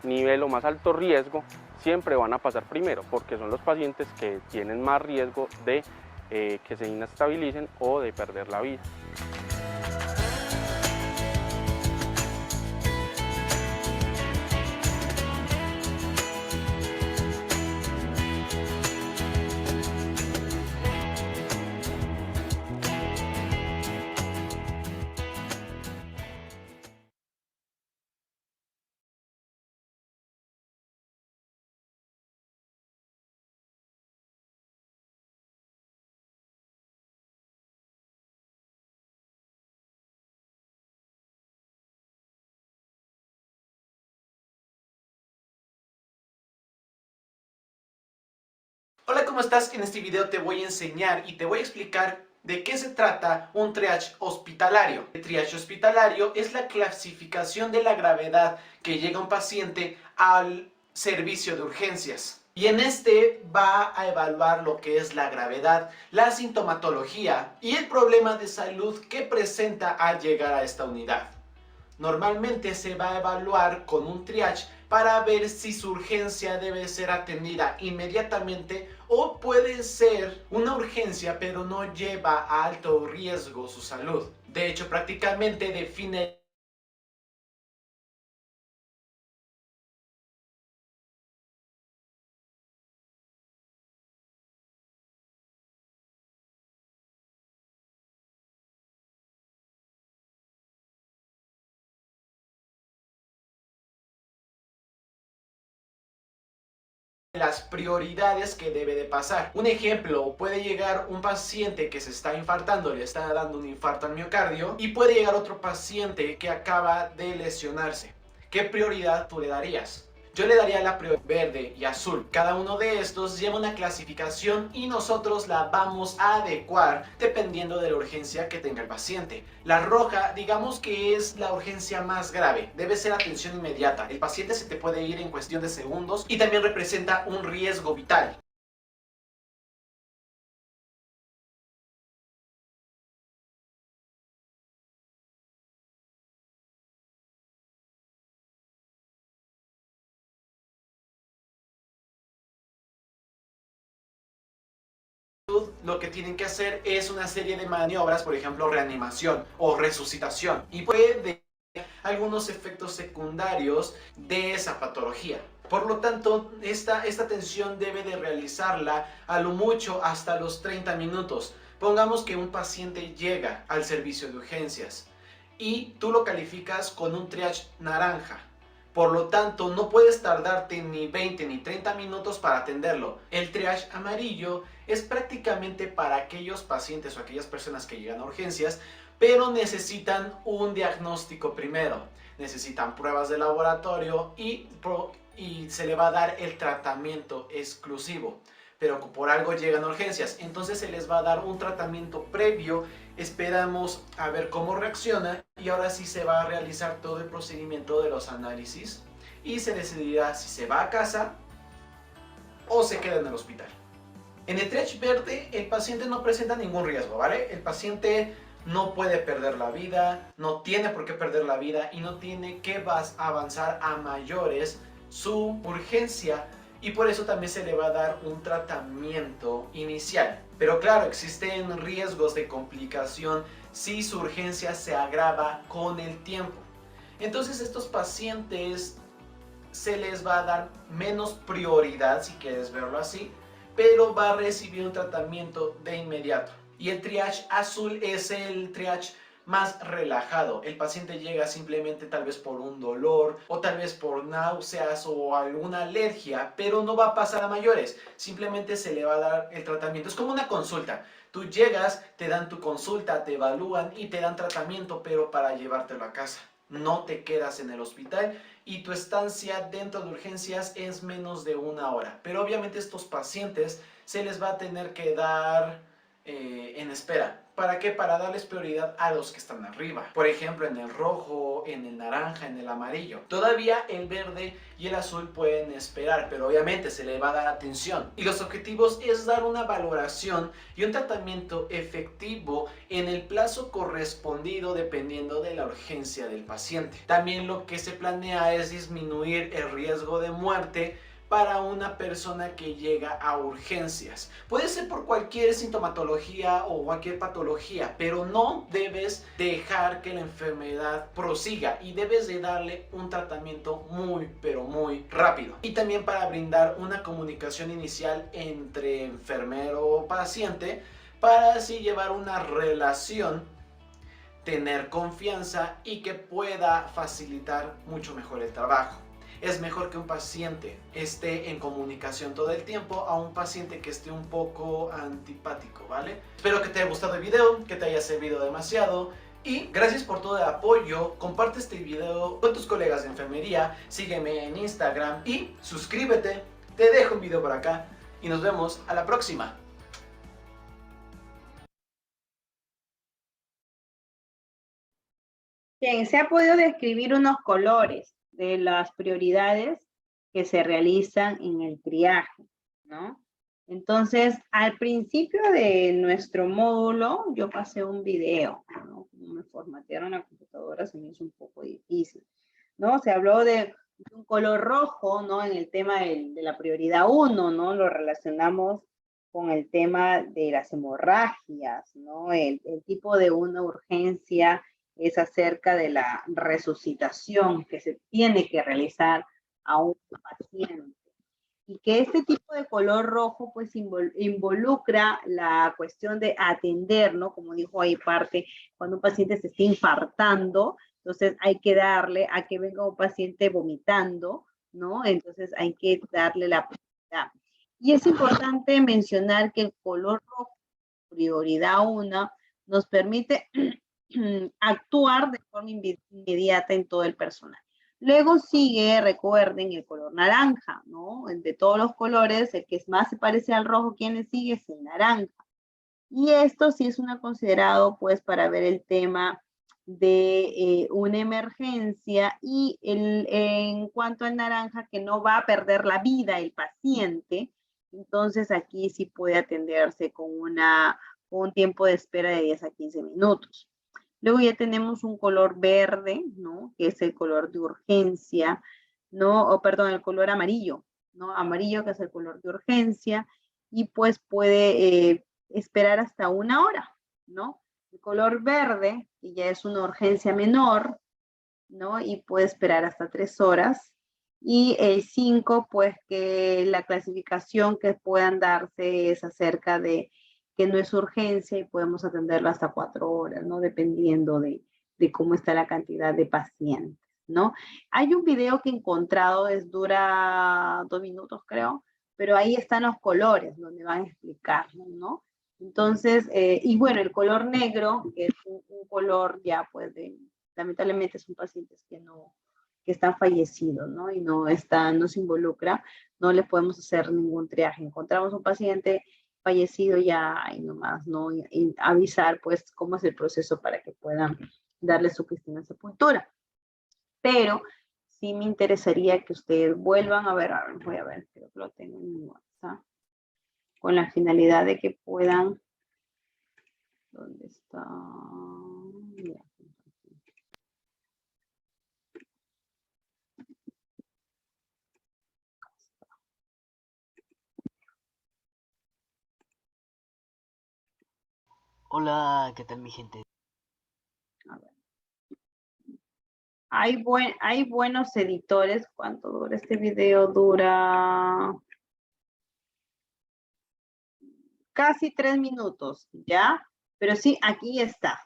nivel o más alto riesgo siempre van a pasar primero, porque son los pacientes que tienen más riesgo de que se inestabilicen o de perder la vida. Hola, ¿cómo estás? En este video te voy a enseñar y te voy a explicar de qué se trata un triage hospitalario. El triage hospitalario es la clasificación de la gravedad que llega un paciente al servicio de urgencias. Y en este va a evaluar lo que es la gravedad, la sintomatología y el problema de salud que presenta al llegar a esta unidad. Normalmente se va a evaluar con un triage para ver si su urgencia debe ser atendida inmediatamente o puede ser una urgencia pero no lleva a alto riesgo su salud. De hecho, prácticamente define las prioridades que debe de pasar. Un ejemplo, puede llegar un paciente que se está infartando, le está dando un infarto al miocardio, y puede llegar otro paciente que acaba de lesionarse. ¿Qué prioridad tú le darías? Yo le daría la prioridad verde y azul. Cada uno de estos lleva una clasificación y nosotros la vamos a adecuar dependiendo de la urgencia que tenga el paciente. La roja, digamos que es la urgencia más grave. Debe ser atención inmediata. El paciente se te puede ir en cuestión de segundos y también representa un riesgo vital. Lo que tienen que hacer es una serie de maniobras, por ejemplo reanimación o resucitación, y puede algunos efectos secundarios de esa patología. Por lo tanto, esta atención debe de realizarla a lo mucho hasta los 30 minutos. Pongamos que un paciente llega al servicio de urgencias y tú lo calificas con un triage naranja. Por lo tanto, no puedes tardarte ni 20 ni 30 minutos para atenderlo. El triage amarillo es prácticamente para aquellos pacientes o aquellas personas que llegan a urgencias, pero necesitan un diagnóstico primero. Necesitan pruebas de laboratorio y se le va a dar el tratamiento exclusivo. Pero por algo llegan a urgencias, entonces se les va a dar un tratamiento previo. Esperamos a ver cómo reacciona y ahora sí se va a realizar todo el procedimiento de los análisis y se decidirá si se va a casa o se queda en el hospital. En el triage verde el paciente no presenta ningún riesgo, ¿vale? El paciente no puede perder la vida, no tiene por qué perder la vida y no tiene que avanzar a mayores su urgencia, y por eso también se le va a dar un tratamiento inicial. Pero claro, existen riesgos de complicación si su urgencia se agrava con el tiempo. Entonces estos pacientes se les va a dar menos prioridad, si quieres verlo así, pero va a recibir un tratamiento de inmediato. Y el triage azul es el triage más relajado. El paciente llega simplemente tal vez por un dolor o tal vez por náuseas o alguna alergia, pero no va a pasar a mayores. Simplemente se le va a dar el tratamiento. Es como una consulta. Tú llegas, te dan tu consulta, te evalúan y te dan tratamiento, pero para llevártelo a casa. No te quedas en el hospital y tu estancia dentro de urgencias es menos de 1 hora. Pero obviamente estos pacientes se les va a tener que dar en espera. ¿Para qué? Para darles prioridad a los que están arriba. Por ejemplo, en el rojo, en el naranja, en el amarillo. Todavía el verde y el azul pueden esperar, pero obviamente se le va a dar atención. Y los objetivos es dar una valoración y un tratamiento efectivo en el plazo correspondido dependiendo de la urgencia del paciente. También lo que se planea es disminuir el riesgo de muerte para una persona que llega a urgencias. Puede ser por cualquier sintomatología o cualquier patología, pero no debes dejar que la enfermedad prosiga y debes de darle un tratamiento muy, pero muy rápido. Y también para brindar una comunicación inicial entre enfermero o paciente para así llevar una relación, tener confianza y que pueda facilitar mucho mejor el trabajo. Es mejor que un paciente esté en comunicación todo el tiempo a un paciente que esté un poco antipático, ¿vale? Espero que te haya gustado el video, que te haya servido demasiado y gracias por todo el apoyo. Comparte este video con tus colegas de enfermería, sígueme en Instagram y suscríbete. Te dejo un video por acá y nos vemos a la próxima. Bien, se ha podido describir unos colores de las prioridades que se realizan en el triaje, ¿no? Entonces, al principio de nuestro módulo, yo pasé un video, ¿no? Como me formatearon la computadora, se me hizo un poco difícil, ¿no? Se habló de un color rojo, ¿no? En el tema de la prioridad 1, ¿no? Lo relacionamos con el tema de las hemorragias, ¿no? El tipo de una urgencia es acerca de la resucitación que se tiene que realizar a un paciente. Y que este tipo de color rojo pues involucra la cuestión de atender, ¿no? Como dijo ahí parte, cuando un paciente se está infartando, entonces hay que darle a que venga un paciente vomitando, ¿no? Entonces hay que darle la ¿ya? Y es importante mencionar que el color rojo, prioridad 1, nos permite actuar de forma inmediata en todo el personal. Luego sigue, recuerden, el color naranja, ¿no? De todos los colores, el que más se parece al rojo, ¿quién le sigue? Es el naranja. Y esto sí es considerado, pues, para ver el tema de una emergencia y en cuanto al naranja, que no va a perder la vida el paciente, entonces aquí sí puede atenderse con un tiempo de espera de 10 a 15 minutos. Luego ya tenemos un color verde, ¿no? Que es el color de urgencia, ¿no? O perdón, el color amarillo, ¿no? Amarillo, que es el color de urgencia, y pues puede esperar hasta 1 hora, ¿no? El color verde, que ya es una urgencia menor, ¿no? Y puede esperar hasta 3 horas. Y el 5, pues que la clasificación que puedan darse es acerca de que no es urgencia y podemos atenderlo hasta 4 horas, ¿no? Dependiendo de cómo está la cantidad de pacientes, ¿no? Hay un video que he encontrado, dura 2 minutos, creo, pero ahí están los colores donde van a explicar, ¿no? Entonces, y bueno, el color negro, que es un color ya, pues, lamentablemente son pacientes que están fallecidos, ¿no? Y no se involucra, no les podemos hacer ningún triaje. Encontramos un paciente fallecido ya y nomás, ¿no? Y avisar, pues, cómo es el proceso para que puedan darle su cristiana sepultura. Pero sí me interesaría que ustedes vuelvan a ver, voy a ver, creo que lo tengo en mi WhatsApp, con la finalidad de que puedan, ¿dónde está? Ya. Hola, ¿qué tal mi gente? A ver. Hay buenos editores. ¿Cuánto dura este video? Dura casi 3 minutos, ¿ya? Pero sí, aquí está.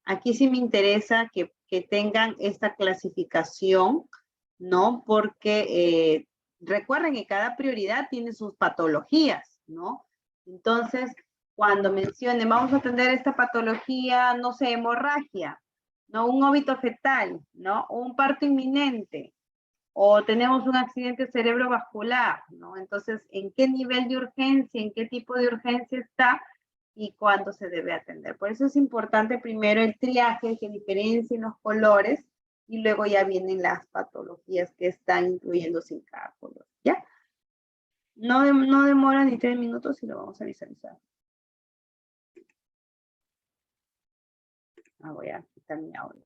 Aquí sí me interesa que tengan esta clasificación, ¿no? Porque recuerden que cada prioridad tiene sus patologías, ¿no? Entonces, cuando mencionen, vamos a atender esta patología, no sé, hemorragia, ¿no? Un óbito fetal, ¿no? Un parto inminente, o tenemos un accidente cerebrovascular, ¿no? Entonces, ¿en qué nivel de urgencia, en qué tipo de urgencia está y cuándo se debe atender? Por eso es importante primero el triaje, que diferencien los colores, y luego ya vienen las patologías que están incluyéndose en cada color, ¿ya? No demora ni 3 minutos y lo vamos a visualizar. Voy a quitar mi audio.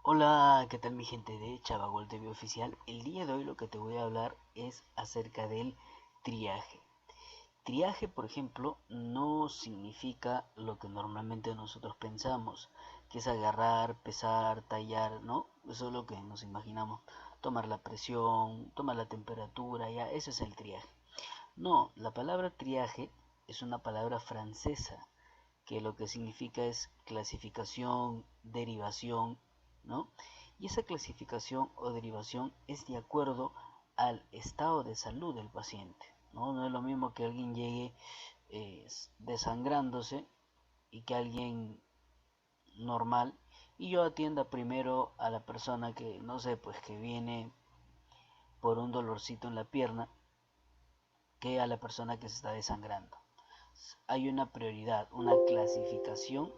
Hola, ¿qué tal mi gente de Chavagol TV Oficial? El día de hoy lo que te voy a hablar es acerca del triaje. Triaje, por ejemplo, no significa lo que normalmente nosotros pensamos, que es agarrar, pesar, tallar, ¿no? Eso es lo que nos imaginamos. Tomar la presión, tomar la temperatura, ya, eso es el triaje. No, la palabra triaje es una palabra francesa, que lo que significa es clasificación, derivación, ¿no? Y esa clasificación o derivación es de acuerdo al estado de salud del paciente, ¿no? No es lo mismo que alguien llegue desangrándose y que alguien normal, y yo atienda primero a la persona que, no sé, pues que viene por un dolorcito en la pierna, que a la persona que se está desangrando. Hay una prioridad, una clasificación,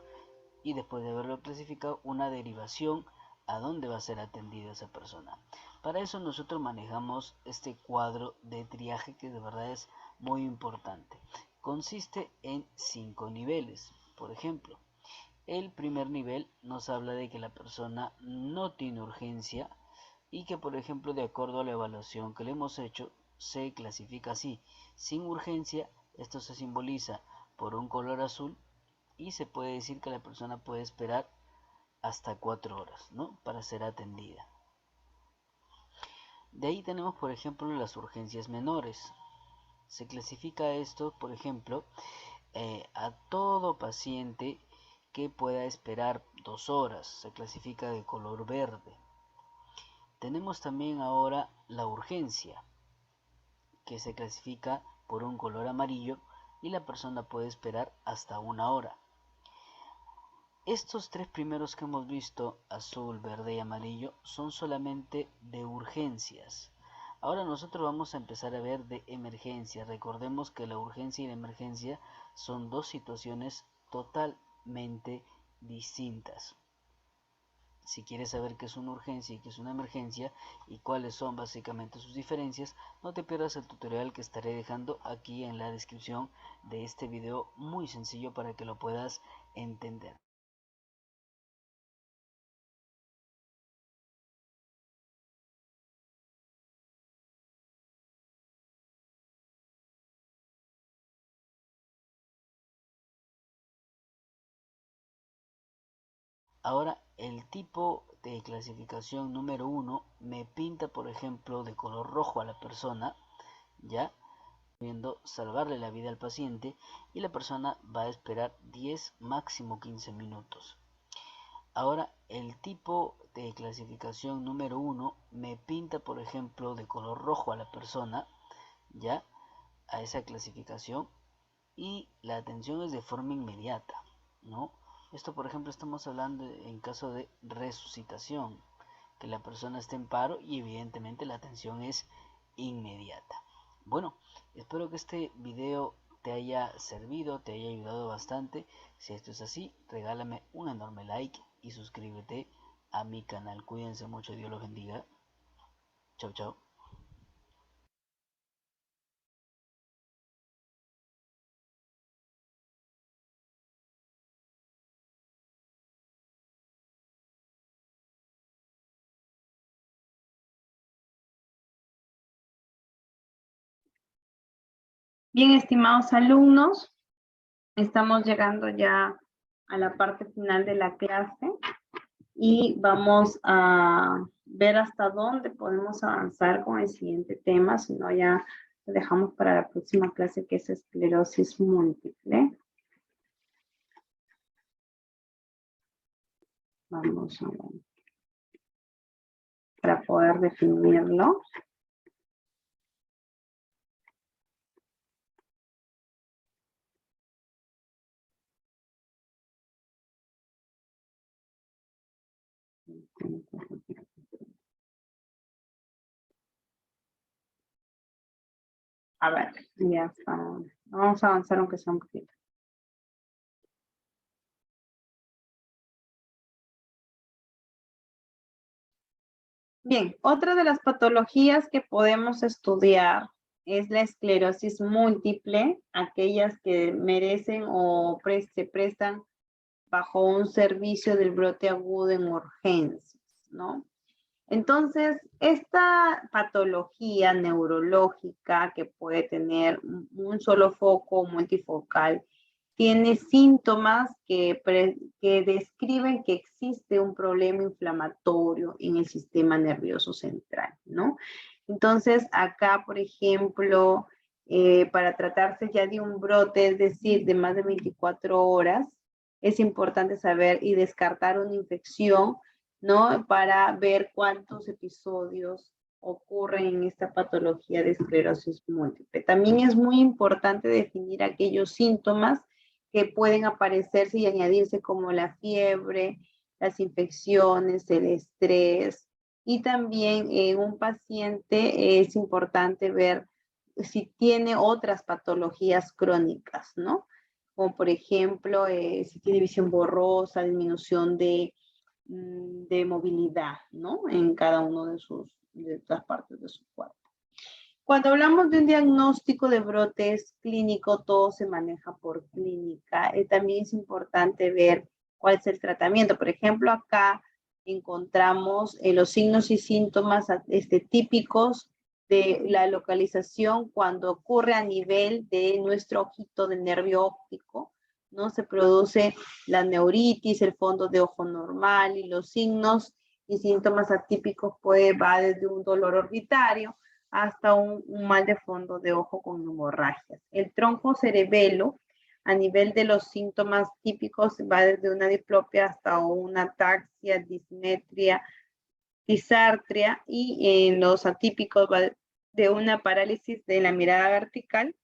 y después de haberlo clasificado, una derivación a dónde va a ser atendida esa persona. Para eso nosotros manejamos este cuadro de triaje, que de verdad es muy importante. Consiste en 5 niveles. Por ejemplo, el primer nivel nos habla de que la persona no tiene urgencia y que, por ejemplo, de acuerdo a la evaluación que le hemos hecho, se clasifica así: sin urgencia. Esto se simboliza por un color azul, y se puede decir que la persona puede esperar hasta 4 horas, ¿no?, para ser atendida. De ahí tenemos, por ejemplo, las urgencias menores. Se clasifica esto, por ejemplo, a todo paciente que pueda esperar 2 horas. Se clasifica de color verde. Tenemos también ahora la urgencia, que se clasifica por un color amarillo y la persona puede esperar hasta 1 hora. Estos 3 primeros que hemos visto, azul, verde y amarillo, son solamente de urgencias. Ahora nosotros vamos a empezar a ver de emergencia. Recordemos que la urgencia y la emergencia son 2 situaciones totalmente distintas. Si quieres saber qué es una urgencia y qué es una emergencia y cuáles son básicamente sus diferencias, no te pierdas el tutorial que estaré dejando aquí en la descripción de este video, muy sencillo para que lo puedas entender. Ahora, el tipo de clasificación número 1 me pinta, por ejemplo, de color rojo a la persona, ya, pudiendo salvarle la vida al paciente, y la persona va a esperar 10, máximo 15 minutos. Ahora, el tipo de clasificación número 1 me pinta, por ejemplo, de color rojo a la persona, ya, a esa clasificación, y la atención es de forma inmediata, ¿no? Esto, por ejemplo, estamos hablando en caso de resucitación, que la persona esté en paro y evidentemente la atención es inmediata. Bueno, espero que este video te haya servido, te haya ayudado bastante. Si esto es así, regálame un enorme like y suscríbete a mi canal. Cuídense mucho, Dios los bendiga. Chau, chau. Bien, estimados alumnos, estamos llegando ya a la parte final de la clase y vamos a ver hasta dónde podemos avanzar con el siguiente tema, si no ya lo dejamos para la próxima clase, que es esclerosis múltiple. Vamos a ver, para poder definirlo. A ver, ya está. Vamos a avanzar aunque sea un poquito. Bien, otra de las patologías que podemos estudiar es la esclerosis múltiple, aquellas que merecen o se prestan bajo un servicio del brote agudo en urgencias, ¿no? Entonces, esta patología neurológica que puede tener un solo foco multifocal, tiene síntomas que describen que existe un problema inflamatorio en el sistema nervioso central, ¿no? Entonces, acá, por ejemplo, para tratarse ya de un brote, es decir, de más de 24 horas, es importante saber y descartar una infección, ¿no? Para ver cuántos episodios ocurren en esta patología de esclerosis múltiple. También es muy importante definir aquellos síntomas que pueden aparecerse y añadirse como la fiebre, las infecciones, el estrés. Y también en un paciente es importante ver si tiene otras patologías crónicas, ¿no? Como por ejemplo, si tiene visión borrosa, disminución de movilidad, ¿no? En cada uno de las partes de su cuerpo. Cuando hablamos de un diagnóstico de brotes clínico, todo se maneja por clínica. También es importante ver cuál es el tratamiento. Por ejemplo, acá encontramos los signos y síntomas típicos de la localización cuando ocurre a nivel de nuestro ojito del nervio óptico, ¿no? Se produce la neuritis, el fondo de ojo normal, y los signos y síntomas atípicos va desde un dolor orbitario hasta un mal de fondo de ojo con hemorragias. El tronco cerebelo A nivel de los síntomas típicos, va desde una diplopia hasta una ataxia, dismetria, disartria, y en los atípicos va de una parálisis de la mirada vertical.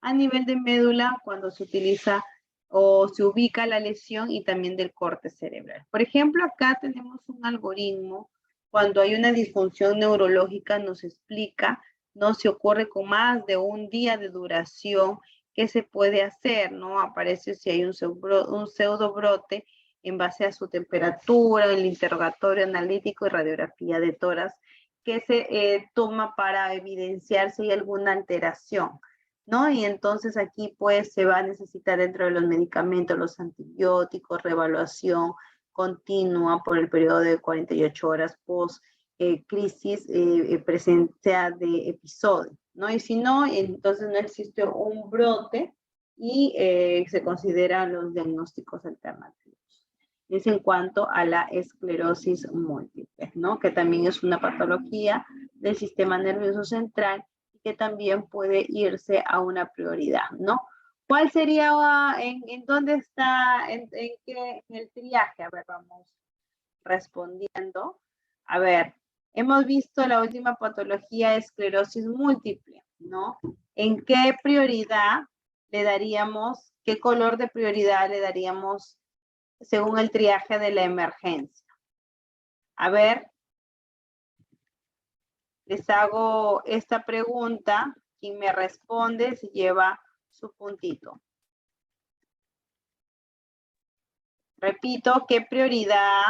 A nivel de médula, cuando se utiliza o se ubica la lesión, y también del corte cerebral. Por ejemplo, acá tenemos un algoritmo. Cuando hay una disfunción neurológica, nos explica, no se ocurre con más de un día de duración, qué se puede hacer, ¿no? Aparece si hay un pseudo brote en base a su temperatura, el interrogatorio analítico y radiografía de tórax, que se toma para evidenciar si hay alguna alteración, ¿no? Y entonces aquí pues se va a necesitar dentro de los medicamentos, los antibióticos, reevaluación continua por el periodo de 48 horas post crisis, presencia de episodio, ¿no? Y si no, entonces no existe un brote y se consideran los diagnósticos alternativos. Es en cuanto a la esclerosis múltiple, ¿no? Que también es una patología del sistema nervioso central, que también puede irse a una prioridad, ¿no? ¿Cuál sería, en dónde está, en qué, en el triaje? A ver, vamos respondiendo. A ver, hemos visto la última patología, esclerosis múltiple, ¿no? ¿En qué prioridad le daríamos, qué color de prioridad le daríamos según el triaje de la emergencia? A ver, les hago esta pregunta. Quien me responde se lleva su puntito. Repito, ¿qué prioridad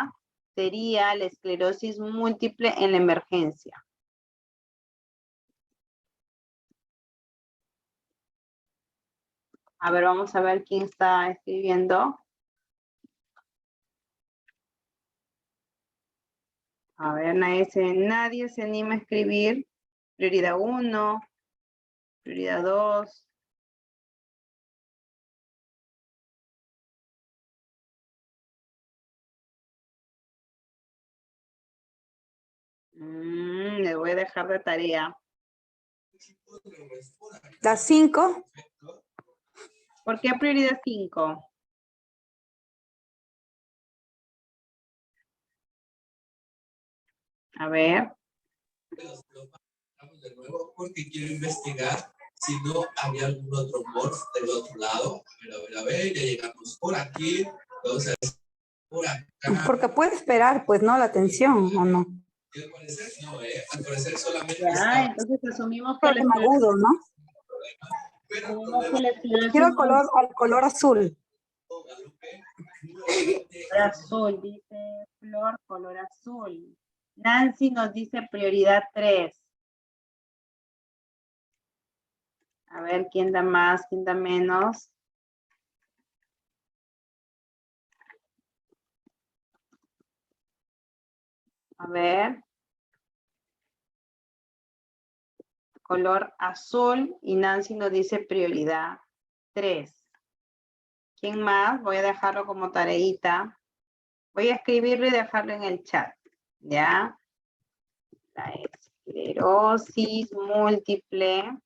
sería la esclerosis múltiple en la emergencia? A ver, vamos a ver quién está escribiendo. A ver, nadie se anima a escribir. Prioridad 1, prioridad 2. Les voy a dejar de tarea. ¿La 5? ¿Por qué prioridad 5? A ver. De nuevo porque quiero investigar si no había algún otro morph del otro lado. A ver, ya llegamos por aquí. Entonces, por acá. Porque puede esperar, pues, ¿no? La atención, ¿o no? Al parecer no, al parecer solamente Ya, entonces asumimos que problema agudo, ¿no? Quiero al color azul. Color azul, dice Flor, color azul. Nancy nos dice prioridad 3. A ver, ¿quién da más? ¿Quién da menos? A ver. Color azul y Nancy nos dice prioridad 3. ¿Quién más? Voy a dejarlo como tareita. Voy a escribirlo y dejarlo en el chat. ¿Ya? La esclerosis múltiple.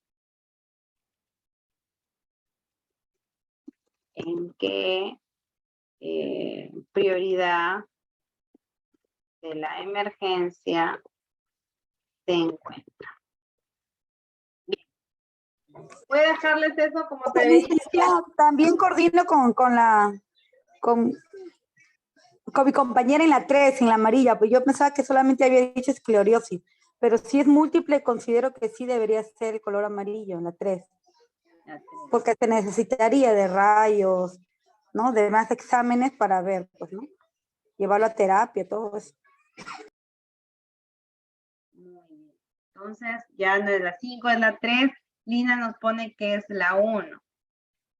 ¿En qué prioridad de la emergencia se encuentra? Bien. Voy a dejarles eso como tarea. También coordino con mi compañera en la 3, en la amarilla, pues yo pensaba que solamente había dicho esclerosis, pero si es múltiple, considero que sí debería ser el color amarillo en la 3. Porque se necesitaría de rayos, ¿no? De más exámenes para ver, pues, ¿no? Llevarlo a terapia, todo eso. Muy bien. Entonces, ya no es la 5, es la 3. Lina nos pone que es la 1.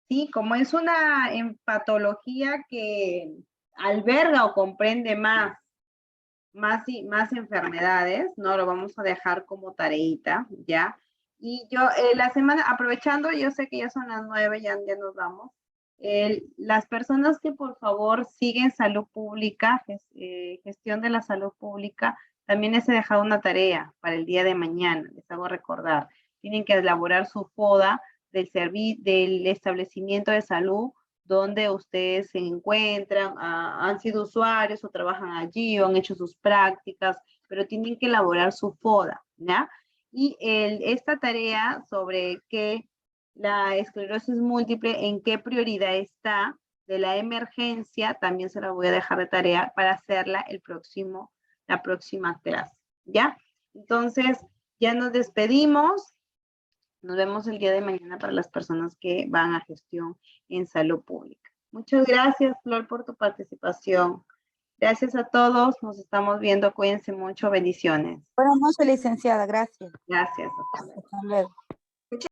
Sí, como es una patología que alberga o comprende más enfermedades, ¿no? Lo vamos a dejar como tareita, ¿ya? Y yo, la semana, aprovechando, yo sé que ya son las 9, ya nos vamos. Las personas que por favor siguen salud pública, gestión de la salud pública, también les he dejado una tarea para el día de mañana, les hago recordar. Tienen que elaborar su FODA del establecimiento de salud donde ustedes se encuentran, han sido usuarios o trabajan allí o han hecho sus prácticas, pero tienen que elaborar su FODA, ¿ya? Y esta tarea sobre que la esclerosis múltiple, en qué prioridad está de la emergencia, también se la voy a dejar de tarea para hacerla la próxima clase, ¿ya? Entonces, ya nos despedimos. Nos vemos el día de mañana para las personas que van a gestión en salud pública. Muchas gracias, Flor, por tu participación. Gracias a todos. Nos estamos viendo. Cuídense mucho. Bendiciones. Buenas noches, licenciada. Gracias. Gracias. Hasta luego.